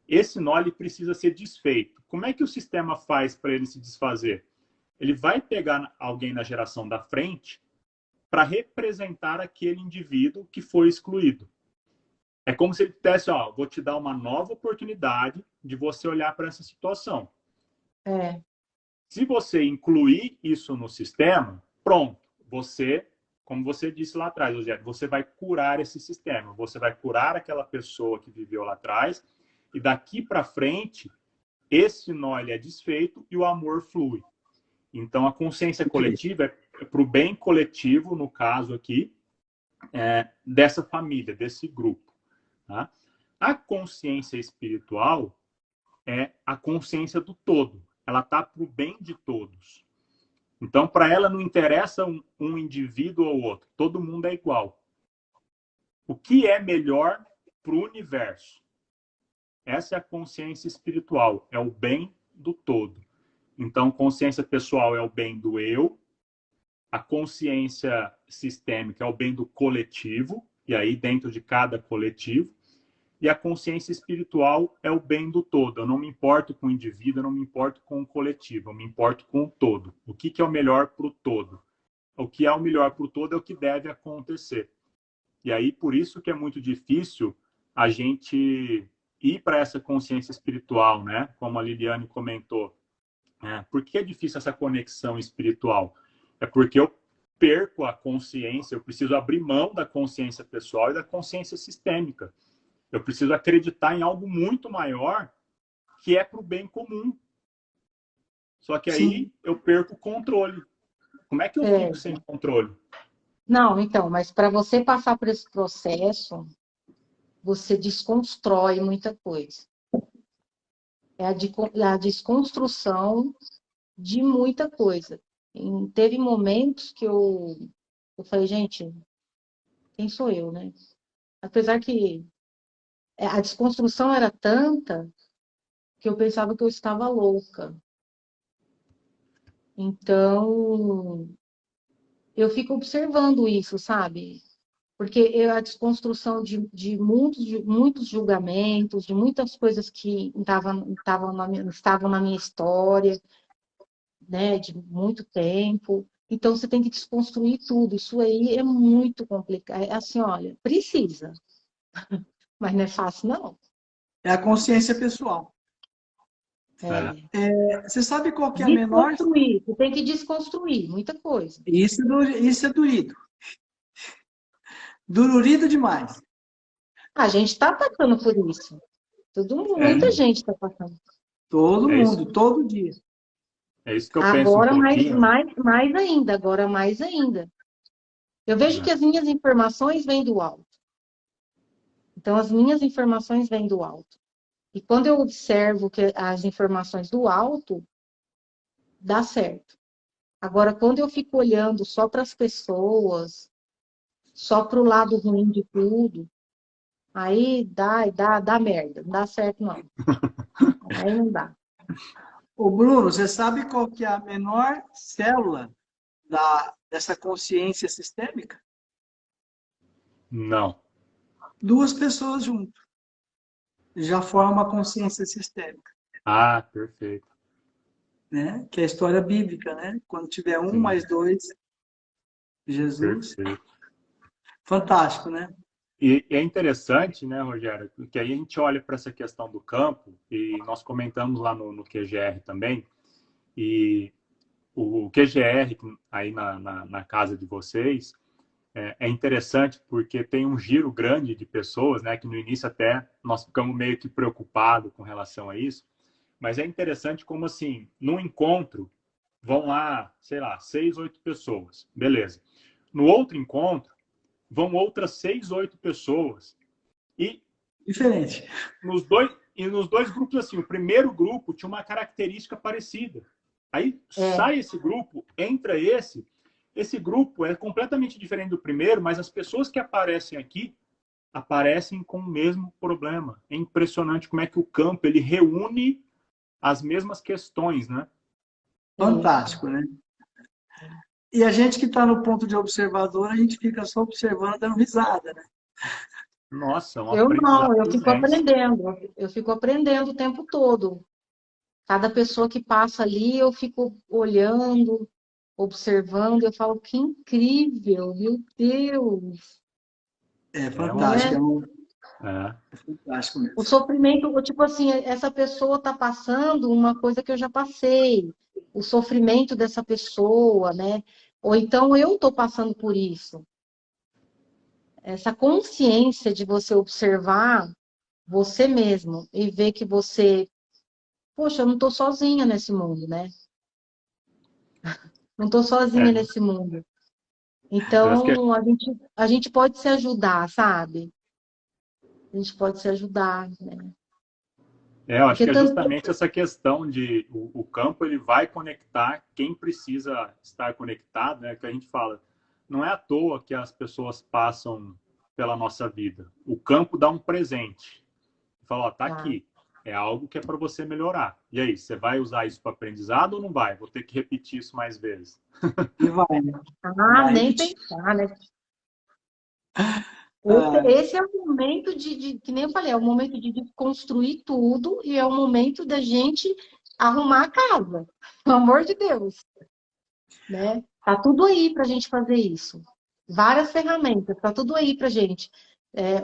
Esse nó ele precisa ser desfeito. Como é que o sistema faz para ele se desfazer? Ele vai pegar alguém na geração da frente para representar aquele indivíduo que foi excluído. É como se ele dissesse, vou te dar uma nova oportunidade de você olhar para essa situação. É, Se você incluir isso no sistema, pronto, você, como você disse lá atrás, Rogério, você vai curar esse sistema, você vai curar aquela pessoa que viveu lá atrás, e daqui para frente, esse nó ele é desfeito e o amor flui. Então, a consciência coletiva é para o bem coletivo, no caso aqui, dessa família, desse grupo. Tá? A consciência espiritual é a consciência do todo. Ela está para o bem de todos. Então, para ela não interessa um indivíduo ou outro. Todo mundo é igual. O que é melhor para o universo? Essa é a consciência espiritual. É o bem do todo. Então, consciência pessoal é o bem do eu. A consciência sistêmica é o bem do coletivo. E aí, dentro de cada coletivo. E a consciência espiritual é o bem do todo. Eu não me importo com o indivíduo, eu não me importo com o coletivo, eu me importo com o todo. O que é o melhor para o todo? O que é o melhor para o todo é o que deve acontecer. E aí, por isso que é muito difícil a gente ir para essa consciência espiritual, né? Como a Liliane comentou. Por que é difícil essa conexão espiritual? É porque eu perco a consciência, eu preciso abrir mão da consciência pessoal e da consciência sistêmica. Eu preciso acreditar em algo muito maior que é para o bem comum. Só que aí eu perco o controle. Como é que eu fico sem controle? Não, então, mas para você passar por esse processo, você desconstrói muita coisa. É a desconstrução de muita coisa. Teve momentos que eu falei, gente, quem sou eu, né? Apesar que a desconstrução era tanta que eu pensava que eu estava louca. Então, eu fico observando isso, sabe? Porque a desconstrução de muitos julgamentos, de muitas coisas que estavam na minha história, né, de muito tempo. Então, você tem que desconstruir tudo. Isso aí é muito complicado. É assim, olha, precisa, mas não é fácil, não. É a consciência pessoal. Você sabe qual que é a menor... Desconstruir, você tem que desconstruir muita coisa. Isso é durido. Dururido demais. A gente está passando por isso. Muita gente está passando. Todo mundo, isso. todo dia. É isso que eu penso um Agora, pouquinho. mais ainda, agora mais ainda. Eu vejo que as minhas informações vêm do alto. Então, as minhas informações vêm do alto. E quando eu observo que as informações do alto, dá certo. Agora, quando eu fico olhando só para as pessoas, só para o lado ruim de tudo, aí dá merda. Não dá certo, não. Aí não dá. Ô Bruno, você sabe qual que é a menor célula dessa consciência sistêmica? Não. Duas pessoas juntas. Já forma a consciência sistêmica. Ah, perfeito. Né? Que é a história bíblica, né? Quando tiver um mais dois, Jesus. Perfeito. Fantástico, né? E é interessante, né, Rogério, que aí a gente olha para essa questão do campo, e nós comentamos lá no QGR também, e o QGR aí na casa de vocês é interessante porque tem um giro grande de pessoas, né, que no início até nós ficamos meio que preocupados com relação a isso, mas é interessante como assim, num encontro vão lá, sei lá, 6, 8 pessoas, beleza. No outro encontro vão outras 6, 8 pessoas e diferente. nos dois grupos assim, o primeiro grupo tinha uma característica parecida. Aí sai esse grupo, entra esse grupo é completamente diferente do primeiro, mas as pessoas que aparecem aqui aparecem com o mesmo problema. É impressionante como é que o campo ele reúne as mesmas questões, né? Fantástico, né? E a gente que está no ponto de observador, a gente fica só observando, dando risada, né? Nossa, Eu não, eu fico imenso. aprendendo. Eu fico aprendendo o tempo todo. Cada pessoa que passa ali, eu fico olhando, observando, eu falo, que incrível, meu Deus. É fantástico, é fantástico mesmo. O sofrimento, tipo assim, essa pessoa está passando uma coisa que eu já passei. O sofrimento dessa pessoa, né? Ou então eu estou passando por isso. Essa consciência de você observar você mesmo e ver que você, poxa, eu não estou sozinha nesse mundo, né? Não estou sozinha nesse mundo. Eu acho que Então, a gente pode se ajudar, sabe? A gente pode se ajudar, né? eu acho Porque que é tanto. justamente essa questão de o campo ele vai conectar quem precisa estar conectado, né? Que a gente fala, não é à toa que as pessoas passam pela nossa vida. O campo dá um presente. Fala, ó, tá Ah, aqui. É algo que é para você melhorar. E aí, você vai usar isso para aprendizado ou não vai? Vou ter que repetir isso mais vezes. E vai, né? Vai nem repetir. pensar, né? Ah, Esse é o momento que nem eu falei, é o momento de construir tudo e é o momento da gente arrumar a casa. Pelo amor de Deus, né? Tá tudo aí para a gente fazer isso. Várias ferramentas, tá tudo aí para gente.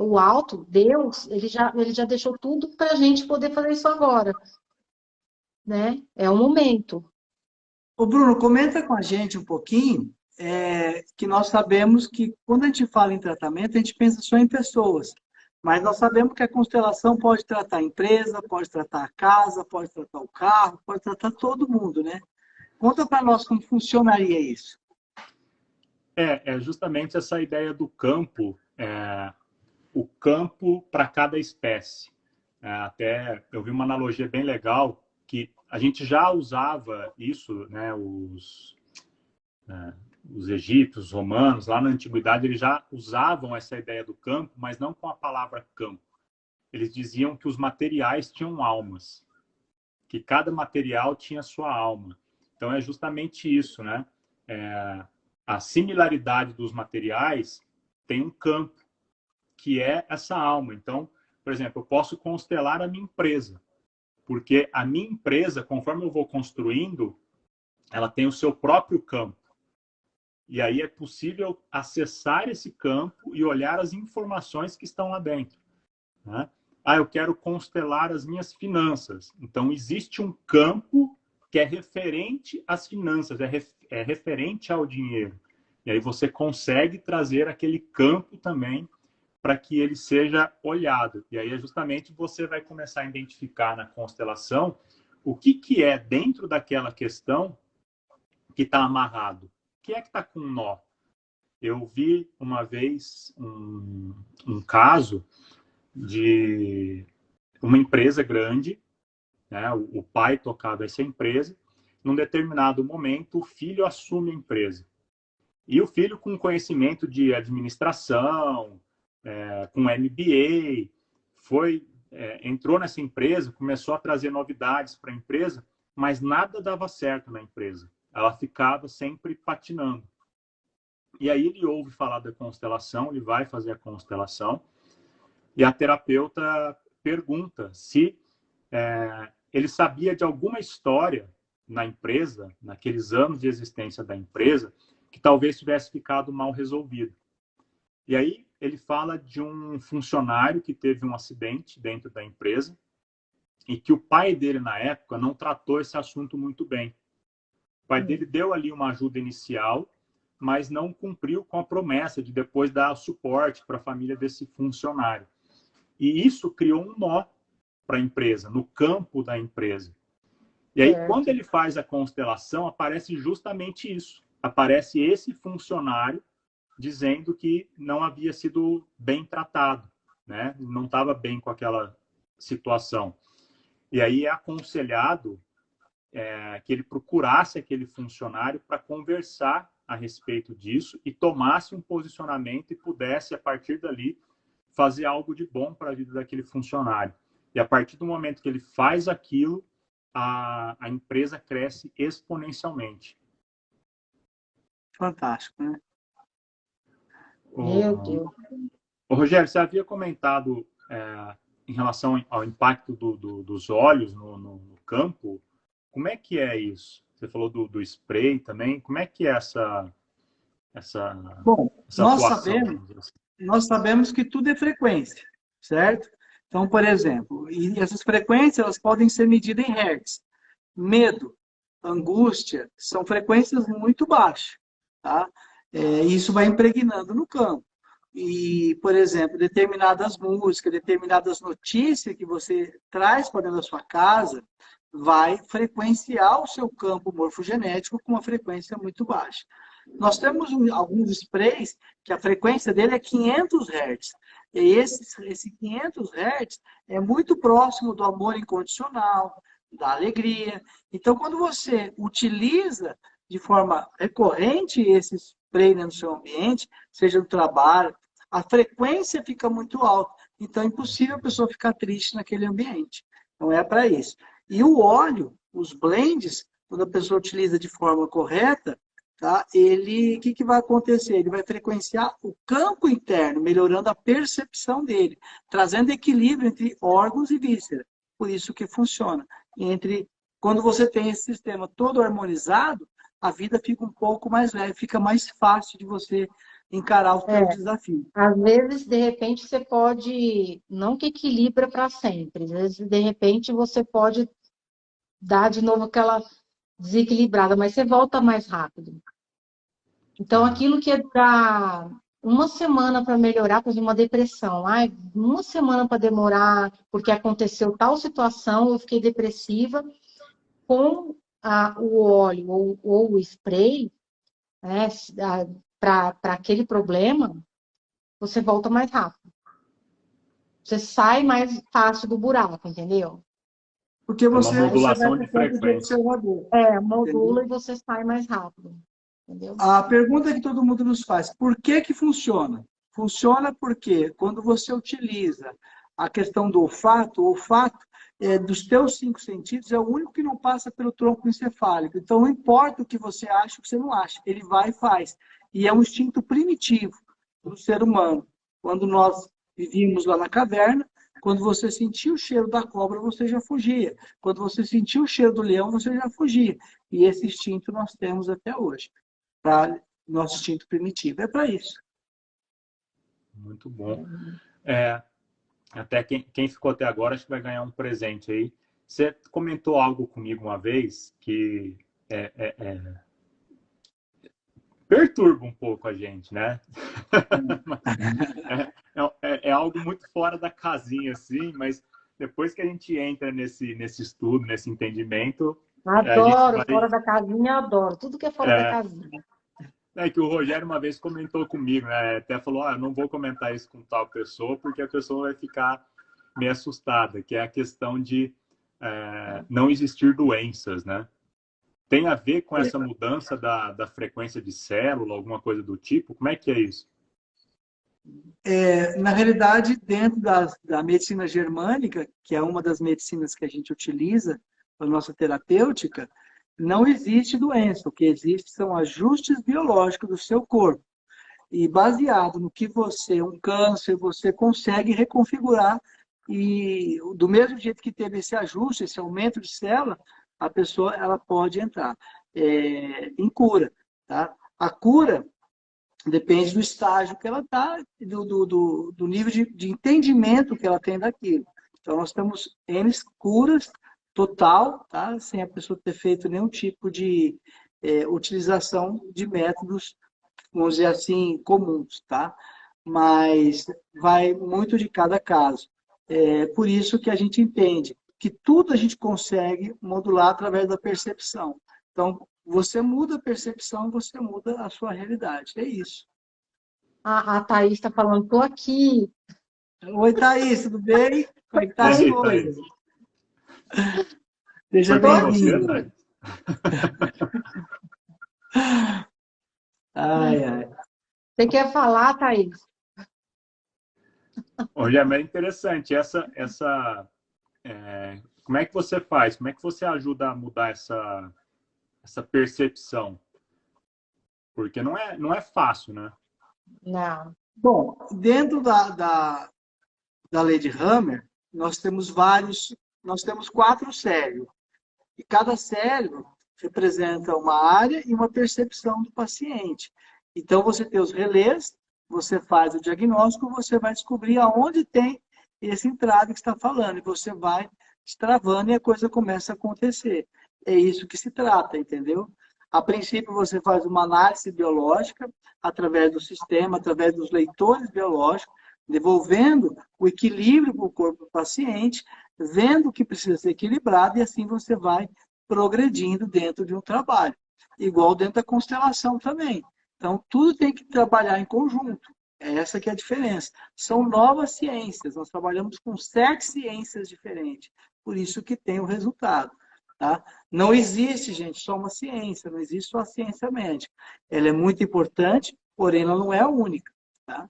O alto, Deus, ele já deixou tudo para a gente poder fazer isso agora, né? É o momento. Ô Bruno, comenta com a gente um pouquinho, que nós sabemos que quando a gente fala em tratamento, a gente pensa só em pessoas. Mas nós sabemos que a constelação pode tratar a empresa, pode tratar a casa, pode tratar o carro, pode tratar todo mundo, né? Conta para nós como funcionaria isso. É justamente essa ideia do campo, o campo para cada espécie. Até eu vi uma analogia bem legal que a gente já usava isso, né? Os egípcios, os romanos, lá na antiguidade, eles já usavam essa ideia do campo, mas não com a palavra campo. Eles diziam que os materiais tinham almas, que cada material tinha sua alma. Então é justamente isso, né? A similaridade dos materiais tem um campo, que é essa alma. Então, por exemplo, eu posso constelar a minha empresa, porque a minha empresa, conforme eu vou construindo, ela tem o seu próprio campo. E aí é possível acessar esse campo e olhar as informações que estão lá dentro, né? Eu quero constelar as minhas finanças. Então, existe um campo que é referente às finanças, é referente ao dinheiro. E aí você consegue trazer aquele campo também para que ele seja olhado. E aí é justamente você vai começar a identificar na constelação o que é dentro daquela questão que está amarrado. O que é que está com nó? Eu vi uma vez um caso de uma empresa grande, né? O pai tocava essa empresa. Num determinado momento, o filho assume a empresa. E o filho, com conhecimento de administração, com MBA, entrou nessa empresa, começou a trazer novidades para a empresa, mas nada dava certo na empresa. Ela ficava sempre patinando. E aí ele ouve falar da constelação, ele vai fazer a constelação, e a terapeuta pergunta se ele sabia de alguma história na empresa, naqueles anos de existência da empresa, que talvez tivesse ficado mal resolvido. E aí ele fala de um funcionário que teve um acidente dentro da empresa e que o pai dele, na época, não tratou esse assunto muito bem. O pai dele deu ali uma ajuda inicial, mas não cumpriu com a promessa de depois dar suporte para a família desse funcionário. E isso criou um nó para a empresa, no campo da empresa. E aí, quando Certo. ele faz a constelação, aparece justamente isso. Aparece esse funcionário dizendo que não havia sido bem tratado, né? Não estava bem com aquela situação. E aí é aconselhado que ele procurasse aquele funcionário para conversar a respeito disso e tomasse um posicionamento e pudesse, a partir dali, fazer algo de bom para a vida daquele funcionário. E a partir do momento que ele faz aquilo, a empresa cresce exponencialmente. Fantástico, né? Meu O, Deus. o Rogério, você havia comentado em relação ao impacto dos olhos no campo. Como é que é isso? Você falou do spray também. Como é que é essa, Bom, essa atuação, vamos dizer assim? nós sabemos que tudo é frequência, certo? Então, por exemplo, e essas frequências elas podem ser medidas em hertz. Medo, angústia, são frequências muito baixas, tá? Isso vai impregnando no campo. E, por exemplo, determinadas músicas, determinadas notícias que você traz para dentro da sua casa, vai frequenciar o seu campo morfogenético com uma frequência muito baixa. Nós temos alguns sprays que a frequência dele é 500 Hz. E esse 500 Hz é muito próximo do amor incondicional, da alegria. Então, quando você utiliza de forma recorrente esse spray no seu ambiente, seja no trabalho, a frequência fica muito alta. Então, é impossível a pessoa ficar triste naquele ambiente. Não é para isso. E o óleo, os blends, quando a pessoa utiliza de forma correta, tá? O que vai acontecer? Ele vai frequenciar o campo interno, melhorando a percepção dele, trazendo equilíbrio entre órgãos e vísceras. Por isso que funciona. Quando você tem esse sistema todo harmonizado, a vida fica um pouco mais leve, fica mais fácil de você encarar os seus desafios. Às vezes, de repente, você pode, não que equilibra para sempre, às vezes, de repente, você pode dar de novo aquela desequilibrada, mas você volta mais rápido. Então, aquilo que é para uma semana para melhorar, por exemplo, uma depressão, uma semana para demorar, porque aconteceu tal situação, eu fiquei depressiva, com o óleo ou o spray, né, para aquele problema, você volta mais rápido. Você sai mais fácil do buraco, entendeu? Porque você, uma modulação você de frequência. Modula, entendeu? E você sai mais rápido. Entendeu? A pergunta que todo mundo nos faz, por que funciona? Funciona porque quando você utiliza a questão do olfato, o olfato dos teus 5 sentidos é o único que não passa pelo tronco encefálico. Então, não importa o que você acha, o que você não acha, ele vai e faz. E é um instinto primitivo do ser humano. Quando nós vivíamos lá na caverna, quando você sentia o cheiro da cobra, você já fugia. Quando você sentia o cheiro do leão, você já fugia. E esse instinto nós temos até hoje. Para nosso instinto primitivo. É para isso. Muito bom. Até quem ficou até agora, acho que vai ganhar um presente aí. Você comentou algo comigo uma vez que perturba um pouco a gente, né? É algo muito fora da casinha, assim, mas depois que a gente entra nesse estudo, nesse entendimento... Adoro, fora da casinha, adoro. Tudo que é fora da casinha. É que o Rogério uma vez comentou comigo, né? Até falou, eu não vou comentar isso com tal pessoa, porque a pessoa vai ficar meio assustada, que é a questão de não existir doenças, né? Tem a ver com essa mudança da frequência de célula, alguma coisa do tipo? Como é que é isso? Na realidade, dentro da medicina germânica, que é uma das medicinas que a gente utiliza para a nossa terapêutica, não existe doença. O que existe são ajustes biológicos do seu corpo. E baseado no que um câncer, você consegue reconfigurar. E do mesmo jeito que teve esse ajuste, esse aumento de célula, a pessoa ela pode entrar em cura. Tá? A cura depende do estágio que ela está, do nível de entendimento que ela tem daquilo. Então, nós temos N curas total, tá? Sem a pessoa ter feito nenhum tipo de utilização de métodos, vamos dizer assim, comuns, tá? Mas vai muito de cada caso. Por isso que a gente entende que tudo a gente consegue modular através da percepção. Então, você muda a percepção, você muda a sua realidade. É isso. A Thaís está falando, estou aqui. Oi, Thaís, tudo bem? Como é que tá as coisas? Seja bem-vindo. Você quer falar, Thaís? Olha, é interessante. Como é que você faz? Como é que você ajuda a mudar essa percepção? Porque não é fácil, né? Não. Bom, dentro da lei de Hammer, nós temos 4 cérebros. E cada cérebro representa uma área e uma percepção do paciente. Então, você tem os relés, você faz o diagnóstico, você vai descobrir aonde tem esse entrave que está falando. E você vai destravando e a coisa começa a acontecer. É isso que se trata, entendeu? A princípio, você faz uma análise biológica através do sistema, através dos leitores biológicos, devolvendo o equilíbrio para o corpo do paciente, vendo o que precisa ser equilibrado, e assim você vai progredindo dentro de um trabalho. Igual dentro da constelação também. Então, tudo tem que trabalhar em conjunto. Essa que é a diferença. São novas ciências. Nós trabalhamos com 7 ciências diferentes. Por isso que tem o resultado. Tá? Não existe, gente, só uma ciência. Não existe só a ciência médica. Ela é muito importante, porém ela não é a única. Tá?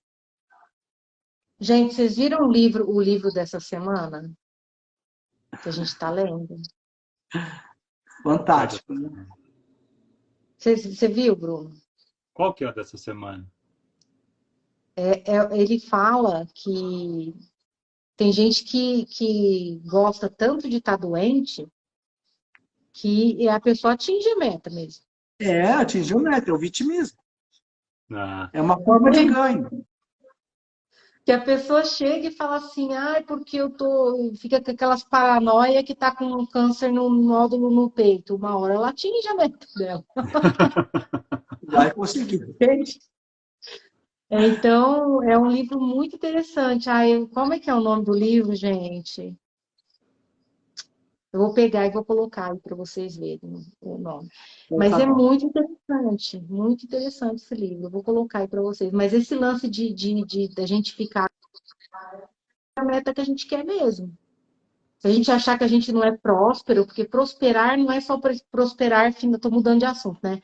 Gente, vocês viram o livro dessa semana? Que a gente está lendo? Fantástico, né? Você viu, Bruno? Qual que é a dessa semana? Ele fala que tem gente que gosta tanto de estar doente que a pessoa atinge a meta mesmo. Atingir o meta, é o vitimismo. Ah, É uma forma de ganho. Que a pessoa chega e fala assim, ai, porque eu tô. Fica com aquelas paranoia que tá com um câncer no nódulo no peito. Uma hora ela atinge a meta dela. Vai conseguir. Entende? Então, é um livro muito interessante. Ai, como é que é o nome do livro, gente? Eu vou pegar e vou colocar aí para vocês verem o nome. Mas é muito interessante esse livro. Eu vou colocar aí para vocês. Mas esse lance da gente ficar é a meta que a gente quer mesmo. Se a gente achar que a gente não é próspero, porque prosperar não é só prosperar, estou mudando de assunto, né?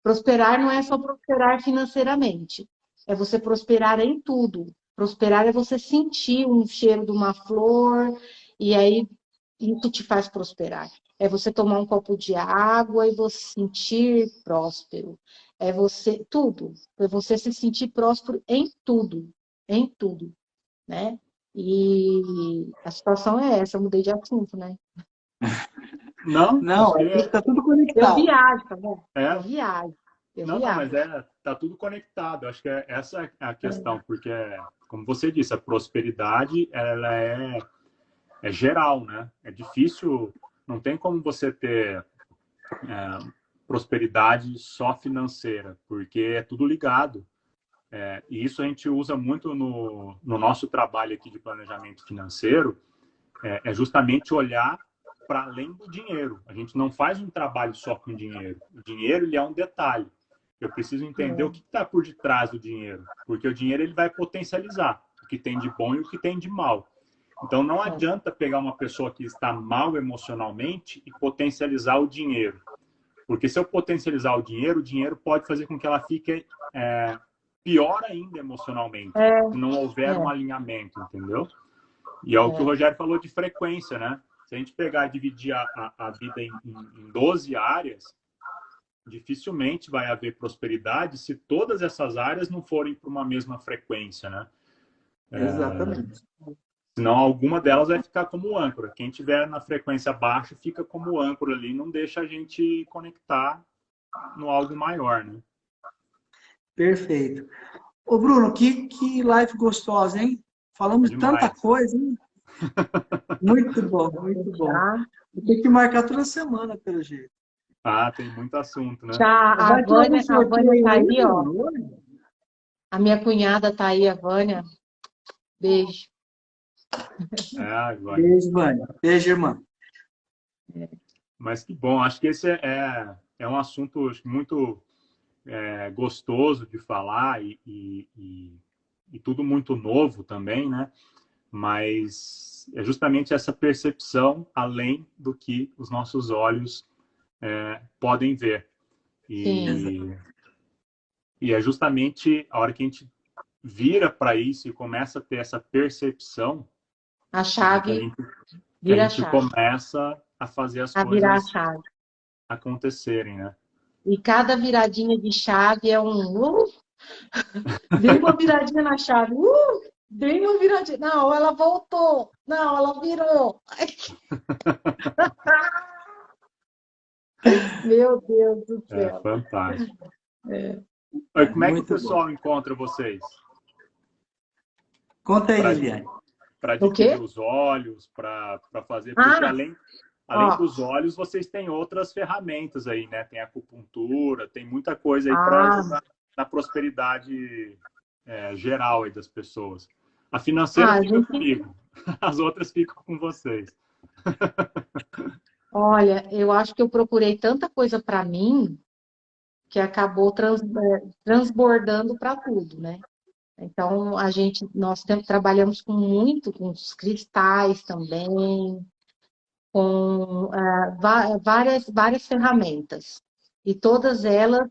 Prosperar não é só prosperar financeiramente. É você prosperar em tudo. Prosperar é você sentir um cheiro de uma flor e aí isso te faz prosperar. É você tomar um copo de água e você se sentir próspero. É você tudo. É você se sentir próspero em tudo, né? E a situação é essa. Eu mudei de assunto, né? não, Não, acho que está tudo Eu conectado. viajo, tá bom? é. Eu viajo. Não, mas tá tudo conectado. Acho que essa é a questão, porque, como você disse, a prosperidade, ela é geral, né? É difícil, não tem como você ter prosperidade só financeira, porque é tudo ligado. E isso a gente usa muito no nosso trabalho aqui de planejamento financeiro, é justamente olhar para além do dinheiro. A gente não faz um trabalho só com dinheiro. O dinheiro, ele é um detalhe. Eu preciso entender o que está por detrás do dinheiro, porque o dinheiro ele vai potencializar o que tem de bom e o que tem de mal. Então, não adianta pegar uma pessoa que está mal emocionalmente e potencializar o dinheiro. Porque se eu potencializar o dinheiro pode fazer com que ela fique pior ainda emocionalmente, se não houver um alinhamento, entendeu? E é o que o Rogério falou de frequência, né? Se a gente pegar e dividir a vida em 12 áreas, dificilmente vai haver prosperidade se todas essas áreas não forem para uma mesma frequência, né? Exatamente. Senão alguma delas vai ficar como âncora. Quem tiver na frequência baixa fica como âncora ali, não deixa a gente conectar no algo maior, né? Perfeito. Ô, Bruno, que live gostosa, hein? Falamos de tanta coisa, hein? Muito bom, muito bom. Tem que marcar toda semana, pelo jeito. Ah, tem muito assunto, né? Já a Vânia tá aí, ó. A minha cunhada tá aí, a Vânia. Beijo. Beijo, Vânia. Beijo, irmã. Mas que bom. Acho que esse é um assunto muito gostoso de falar e tudo muito novo também, né? Mas é justamente essa percepção além do que os nossos olhos podem ver. E é justamente a hora que a gente vira para isso e começa a ter essa percepção, a chave a gente começa a fazer as coisas acontecerem, né? E cada viradinha de chave é dei uma viradinha na chave. Dei uma viradinha. Não, ela voltou. Não, ela virou. Meu Deus do céu. É fantástico. Como é que o pessoal encontra vocês? Conta aí, Liliane. Para adquirir os olhos, para fazer... Porque além dos olhos, vocês têm outras ferramentas aí, né? Tem acupuntura, tem muita coisa aí para ajudar na prosperidade geral aí das pessoas. A financeira a fica gente, comigo, as outras ficam com vocês. olha, eu acho que eu procurei tanta coisa para mim que acabou transbordando para tudo, né? Então, trabalhamos com muito com os cristais também, com várias ferramentas. E todas elas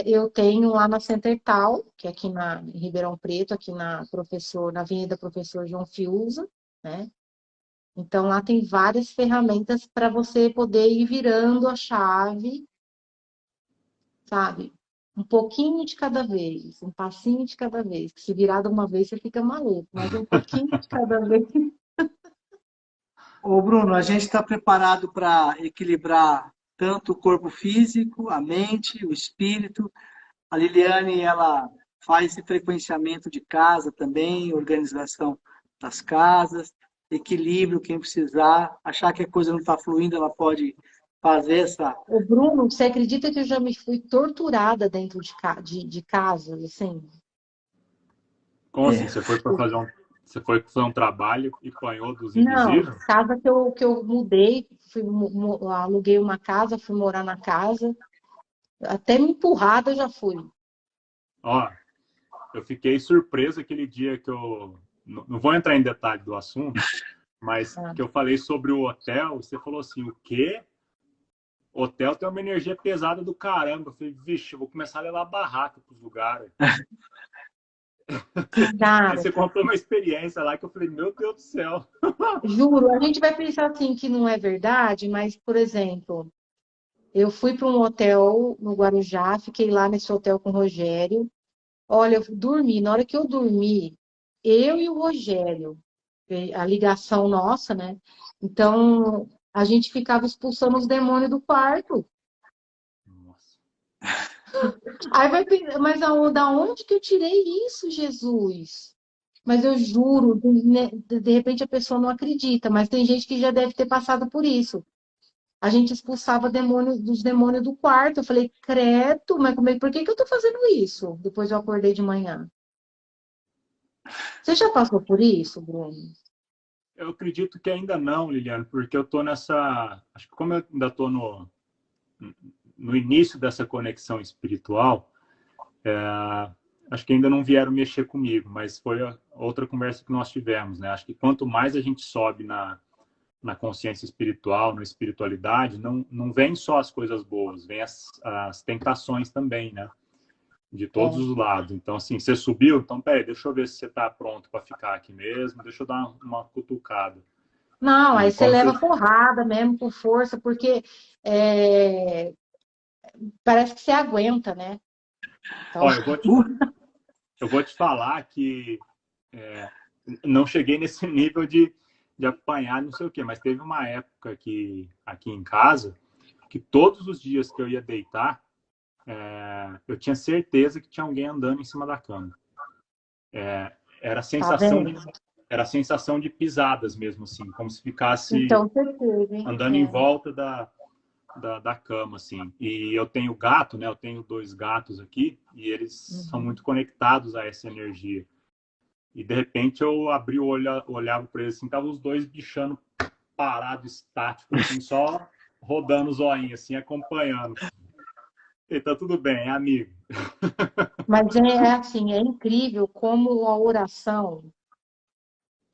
eu tenho lá na Centertal, que é aqui em Ribeirão Preto, aqui na Avenida Professor João Fiuza, né? Então, lá tem várias ferramentas para você poder ir virando a chave, sabe? Um pouquinho de cada vez, um passinho de cada vez. Se virar de uma vez, você fica maluco, mas um pouquinho de cada vez. Ô, Bruno, a gente está preparado para equilibrar tanto o corpo físico, a mente, o espírito. A Liliane, ela faz esse frequenciamento de casa também, organização das casas, equilíbrio, quem precisar. Achar que a coisa não está fluindo, ela pode fazer essa. O Bruno, você acredita que eu já me fui torturada dentro de casa, assim? Como assim? Você foi fazer um trabalho e apanhou dos Não, invisíveis? casa que eu mudei, aluguei uma casa, fui morar na casa, até me empurrada eu já fui. Ó, eu fiquei surpreso aquele dia que eu... Não vou entrar em detalhe do assunto, mas Ah. que eu falei sobre o hotel, você falou assim, o quê? Hotel tem uma energia pesada do caramba. Eu falei, vixe, eu vou começar a levar barraca pros lugares. Aí Cara, você contou uma experiência lá que eu falei, meu Deus do céu. juro, a gente vai pensar assim que não é verdade, mas, por exemplo, eu fui para um hotel no Guarujá, fiquei lá nesse hotel com o Rogério. Olha, eu dormi. Na hora que eu dormi, eu e o Rogério, a ligação nossa, né? Então, a gente ficava expulsando os demônios do quarto. Nossa. Aí vai pensar, mas da onde que eu tirei isso, Jesus? Mas eu juro, de repente a pessoa não acredita, mas tem gente que já deve ter passado por isso. A gente expulsava dos demônios do quarto. Eu falei, credo, mas por que que eu tô fazendo isso? Depois eu acordei de manhã. Você já passou por isso, Bruno? Eu acredito que ainda não, Liliane, porque eu tô nessa... Acho que como eu ainda tô no início dessa conexão espiritual, acho que ainda não vieram mexer comigo, mas foi a outra conversa que nós tivemos, né? Acho que quanto mais a gente sobe na consciência espiritual, na espiritualidade, não vem só as coisas boas, vem as tentações também, né? De todos É. os lados. Então, assim, você subiu, então, peraí, deixa eu ver se você está pronto para ficar aqui mesmo, deixa eu dar uma cutucada. Não, aí E você quando você... leva porrada mesmo, com força, porque é, parece que você aguenta, né? Então, Ó, eu vou te falar que não cheguei nesse nível de apanhar, não sei o quê, mas teve uma época que, aqui em casa, que todos os dias que eu ia deitar, eu tinha certeza que tinha alguém andando em cima da cama. Era a tá sensação vendo? era a sensação de pisadas mesmo, assim, como se ficasse Então, você teve, hein? andando em volta da cama, assim. E eu tenho gato, né? Eu tenho 2 gatos aqui e eles são Uhum. muito conectados a essa energia. E de repente eu abri o olho, olhava para eles assim, tava os 2 bichando parado, estático, assim, só rodando o zoinho, assim, acompanhando. E tá tudo bem, é amigo. Mas é assim, é incrível como a oração,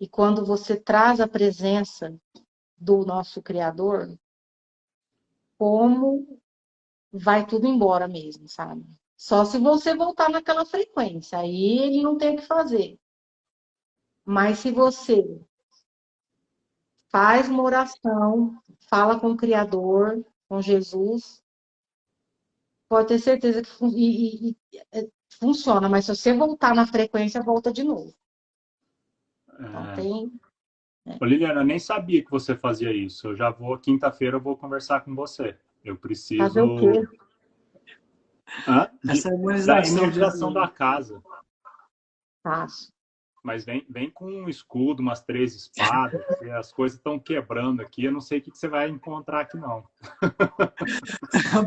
e quando você traz a presença do nosso Criador, como vai tudo embora mesmo, sabe? Só se você voltar naquela frequência, aí ele não tem o que fazer. Mas se você faz uma oração, fala com o Criador, com Jesus, pode ter certeza que funciona, mas se você voltar na frequência, volta de novo. Então É... tem. Né? Ô, Liliana, eu nem sabia que você fazia isso. Eu já vou, quinta-feira, eu vou conversar com você. Eu Fazer o quê? preciso Essa da harmonização energização da casa. Faço. Mas vem com um escudo, umas 3 espadas, porque as coisas estão quebrando aqui. Eu não sei o que você vai encontrar aqui, não.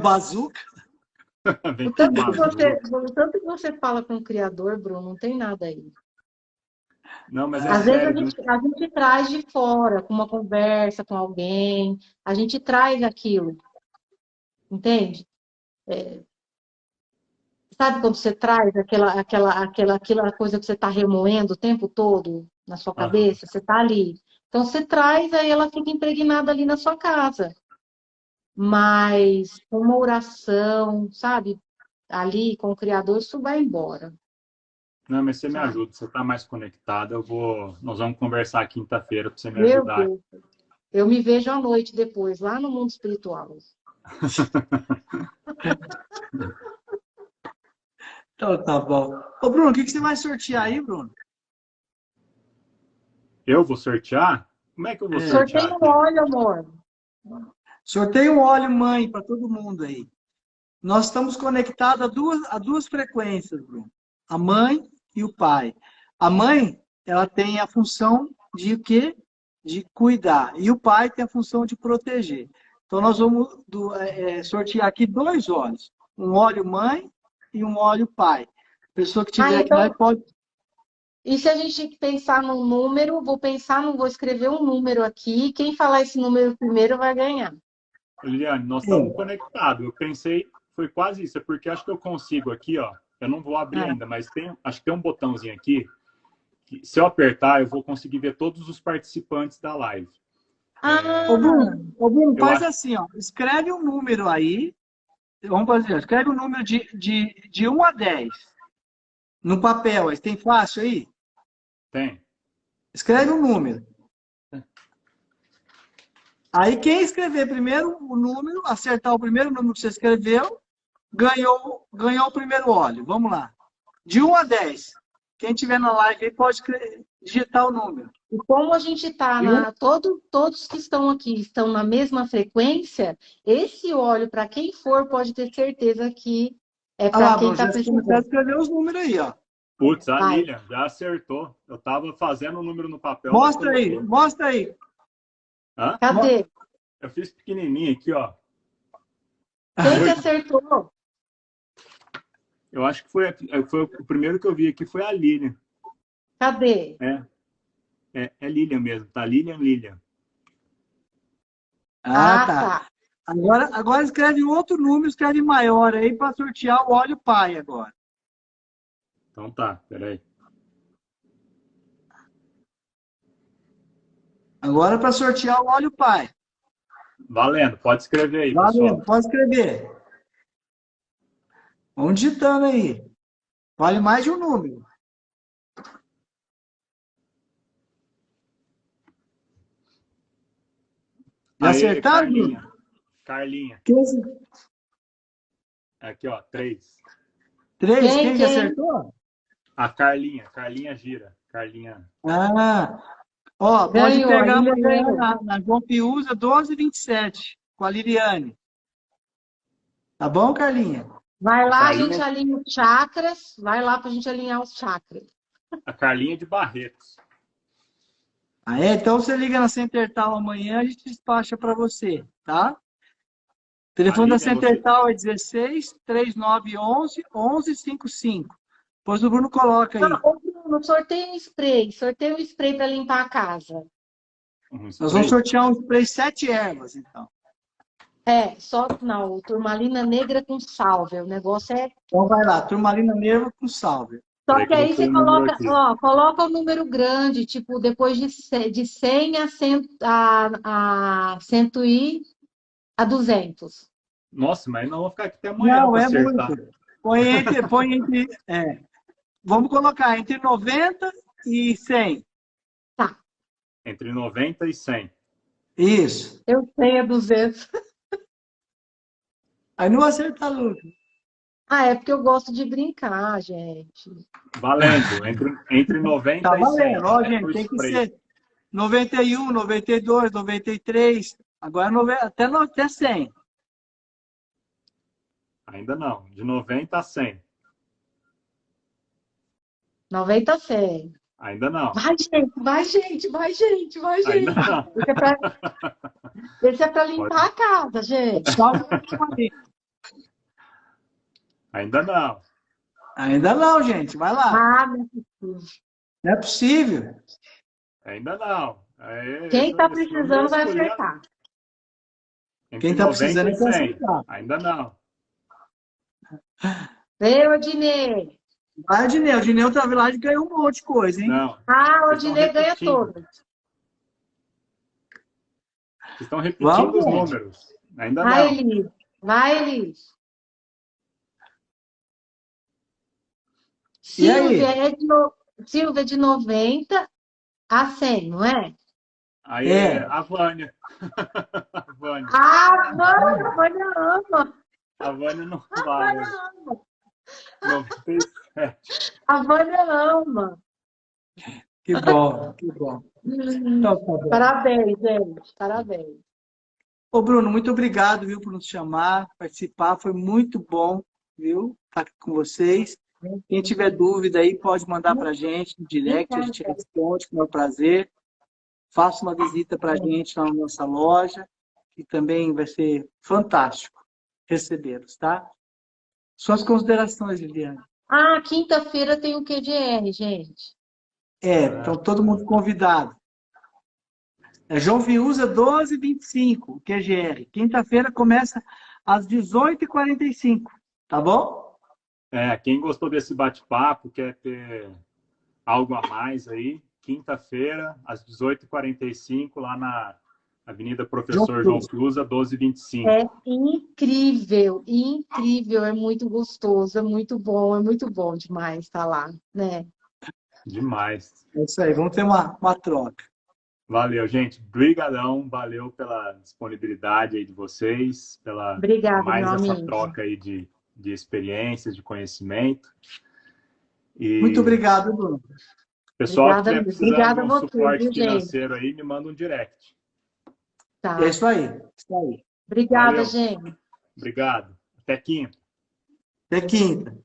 bazuca. Vem com bazuca. O tanto que você fala com o Criador, Bruno, não tem nada aí. Não, mas é Às vezes sério, viu? a gente traz de fora, com uma conversa com alguém, a gente traz aquilo, entende? Sabe quando você traz aquela coisa que você está remoendo o tempo todo na sua Aham. cabeça? Você está ali. Então você traz, aí ela fica impregnada ali na sua casa. Mas com uma oração, sabe? Ali com o Criador, isso vai embora, Não, mas você me sabe? ajuda, você está mais conectado. Nós vamos conversar quinta-feira para você me Meu ajudar. Deus, eu me vejo à noite depois, lá no mundo espiritual. Então tá bom. Ô, Bruno, o que você vai sortear aí, Bruno? Eu vou sortear? Como é que eu vou É. sortear Sorteio um aqui? óleo, amor. Sorteio um óleo mãe para todo mundo aí. Nós estamos conectados a duas frequências, Bruno. A mãe e o pai. A mãe, ela tem a função de o quê? De cuidar. E o pai tem a função de proteger. Então, nós vamos sortear aqui dois óleos. Um óleo mãe e um óleo pai. A pessoa que Ah, tiver aqui mais então, pode... e se a gente pensar num número, vou escrever um número aqui, quem falar esse número primeiro vai ganhar. Liliane, nós estamos É. conectados. Eu pensei, foi quase isso, é porque acho que eu consigo aqui, ó. Eu não vou abrir Ah, ainda, mas acho que tem um botãozinho aqui, que se eu apertar, eu vou conseguir ver todos os participantes da live. Ô, Bruno, Eu faz acho assim, ó. Escreve um número aí. Vamos fazer, ó, escreve um número de 1 a 10 no papel. Aí, tem fácil aí? que tem. Escreve um número. Aí quem escrever primeiro o número, acertar o primeiro número que você escreveu, ganhou o primeiro óleo. Vamos lá. De 1 a 10. Quem tiver na live aí pode digitar o número. e como a gente está De 1. todos que estão aqui estão na mesma frequência, esse óleo, para quem for, pode ter certeza que é Olha para lá, quem Bruno, está já começou a precisando. escrever os números aí, ó. Putz, a Vai. Lilian já acertou. Eu estava fazendo o número no papel, já Mostra aí, coloquei. mostra aí. Hã? Cadê? Eu fiz pequenininho aqui, ó. Quem que Foi, acertou? eu acho que foi o primeiro que eu vi aqui, foi a Lilian. Cadê? É Lilian mesmo, tá? Lilian. Ah, Ah, tá. tá. Agora escreve outro número, escreve maior aí para sortear o óleo pai agora. Então tá, peraí. Agora para sortear o óleo pai. Valendo, pode escrever aí, Valendo, pessoal. pode escrever. Vamos digitando aí. Vale mais de um número. Já Aê, acertaram, Bruno? Carlinha. Quem- Aqui, ó, 3. Três, Quem, quem já quem? acertou? A Carlinha gira. Carlinha. Ah, ó, pode Ganhou, a pegar Lília amanhã ganhou. na João Piusa 12h27, com a Liliane. Tá bom, Carlinha? Vai lá, a gente Carlinha, alinha os chakras. Vai lá para a gente alinhar os chakras. a Carlinha de Barretos. Ah, é? Então você liga na Centertal amanhã, a gente despacha para você, tá? O A telefone da Lilian, você... Centertal é 16 3911 1155. Depois o Bruno coloca aí. Ô, Bruno, sorteio um spray para limpar a casa. Um Nós vamos spray? sortear um spray 7 ervas, então. Só não, turmalina negra com sálvia. O negócio é. Então vai lá, turmalina nerva com salve. Só Peraí que que eu vou aí pôr você o número coloca, aqui. ó, coloca o número grande, tipo, depois de 100 a 100 a 200. Nossa, mas não vou ficar aqui até amanhã Não, para é acertar. muito. Vamos colocar entre 90 e 100. Tá, Entre 90 e 100. Isso. eu sei, é 200. Aí não acerta, Lucas. Ah, é porque eu gosto de brincar, gente. Valendo. Entre Tá 90 e 100. valendo. Ó, É gente, pro tem que spray. ser 91, 92, 93. Agora até 100. Ainda não. De 90 a 100. 90 a 100. Ainda não. Vai, gente, vai, gente, vai, gente, vai, Ainda gente. não. Esse é pra limpar a casa, gente. Salve o turmalina. Ainda não. Ainda não, gente. Vai lá. Ah, meu Deus. Não é possível. Ainda não. Aí, Quem está esse número eu precisando vai escolhi acertar. entre Quem está 90 precisando e é 100. consertar. Ainda não. Ei, Odinei. Vai, Odineu. O Odineu tá lá e ganhou um monte de coisa, hein? Não. Ah, o Vocês estão Odinei ganha repetindo. todas. Vocês estão repetindo Vamos, os gente. números. Ainda Vai, não. Elis. Vai, Elis. E aí? Silvia é de 90 a 100, não é? Aí É. a Vânia. A Vânia. Ah, mano, a Vânia ama. A Vânia não A vai. Vânia ama. 97. A Vânia ama. Que bom, que bom. Então, tá bom. Parabéns, gente. Parabéns. Ô, Bruno, muito obrigado, viu, por nos chamar, participar. Foi muito bom, viu, estar aqui com vocês. Quem tiver dúvida aí, pode mandar para a gente no direct, a gente responde com o maior prazer. Faça uma visita para a gente lá na nossa loja, que também vai ser fantástico recebê-los, tá? Suas considerações, Liliane. Ah, quinta-feira tem o QGR, gente. Então todo mundo convidado. É João Fiuza 12h25, QGR. Quinta-feira começa às 18h45, tá bom? Quem gostou desse bate-papo, quer ter algo a mais aí, quinta-feira, às 18h45, lá na Avenida Professor João Fiuza, 12h25. É incrível, incrível, é muito gostoso, é muito bom demais estar lá, né? Demais. É isso aí, vamos ter uma troca. Valeu, gente. Brigadão, valeu pela disponibilidade aí de vocês, pela Obrigada, mais meu essa amigo. troca aí de experiências, de conhecimento. E Muito obrigado, Bruno. pessoal que Obrigada, estiver amigo. precisando Obrigada de a um você, suporte viu, gente? financeiro aí, me manda um direct. Tá. É isso aí, isso aí. Obrigada, Valeu. gente. Obrigado. Até quinta. Até quinta.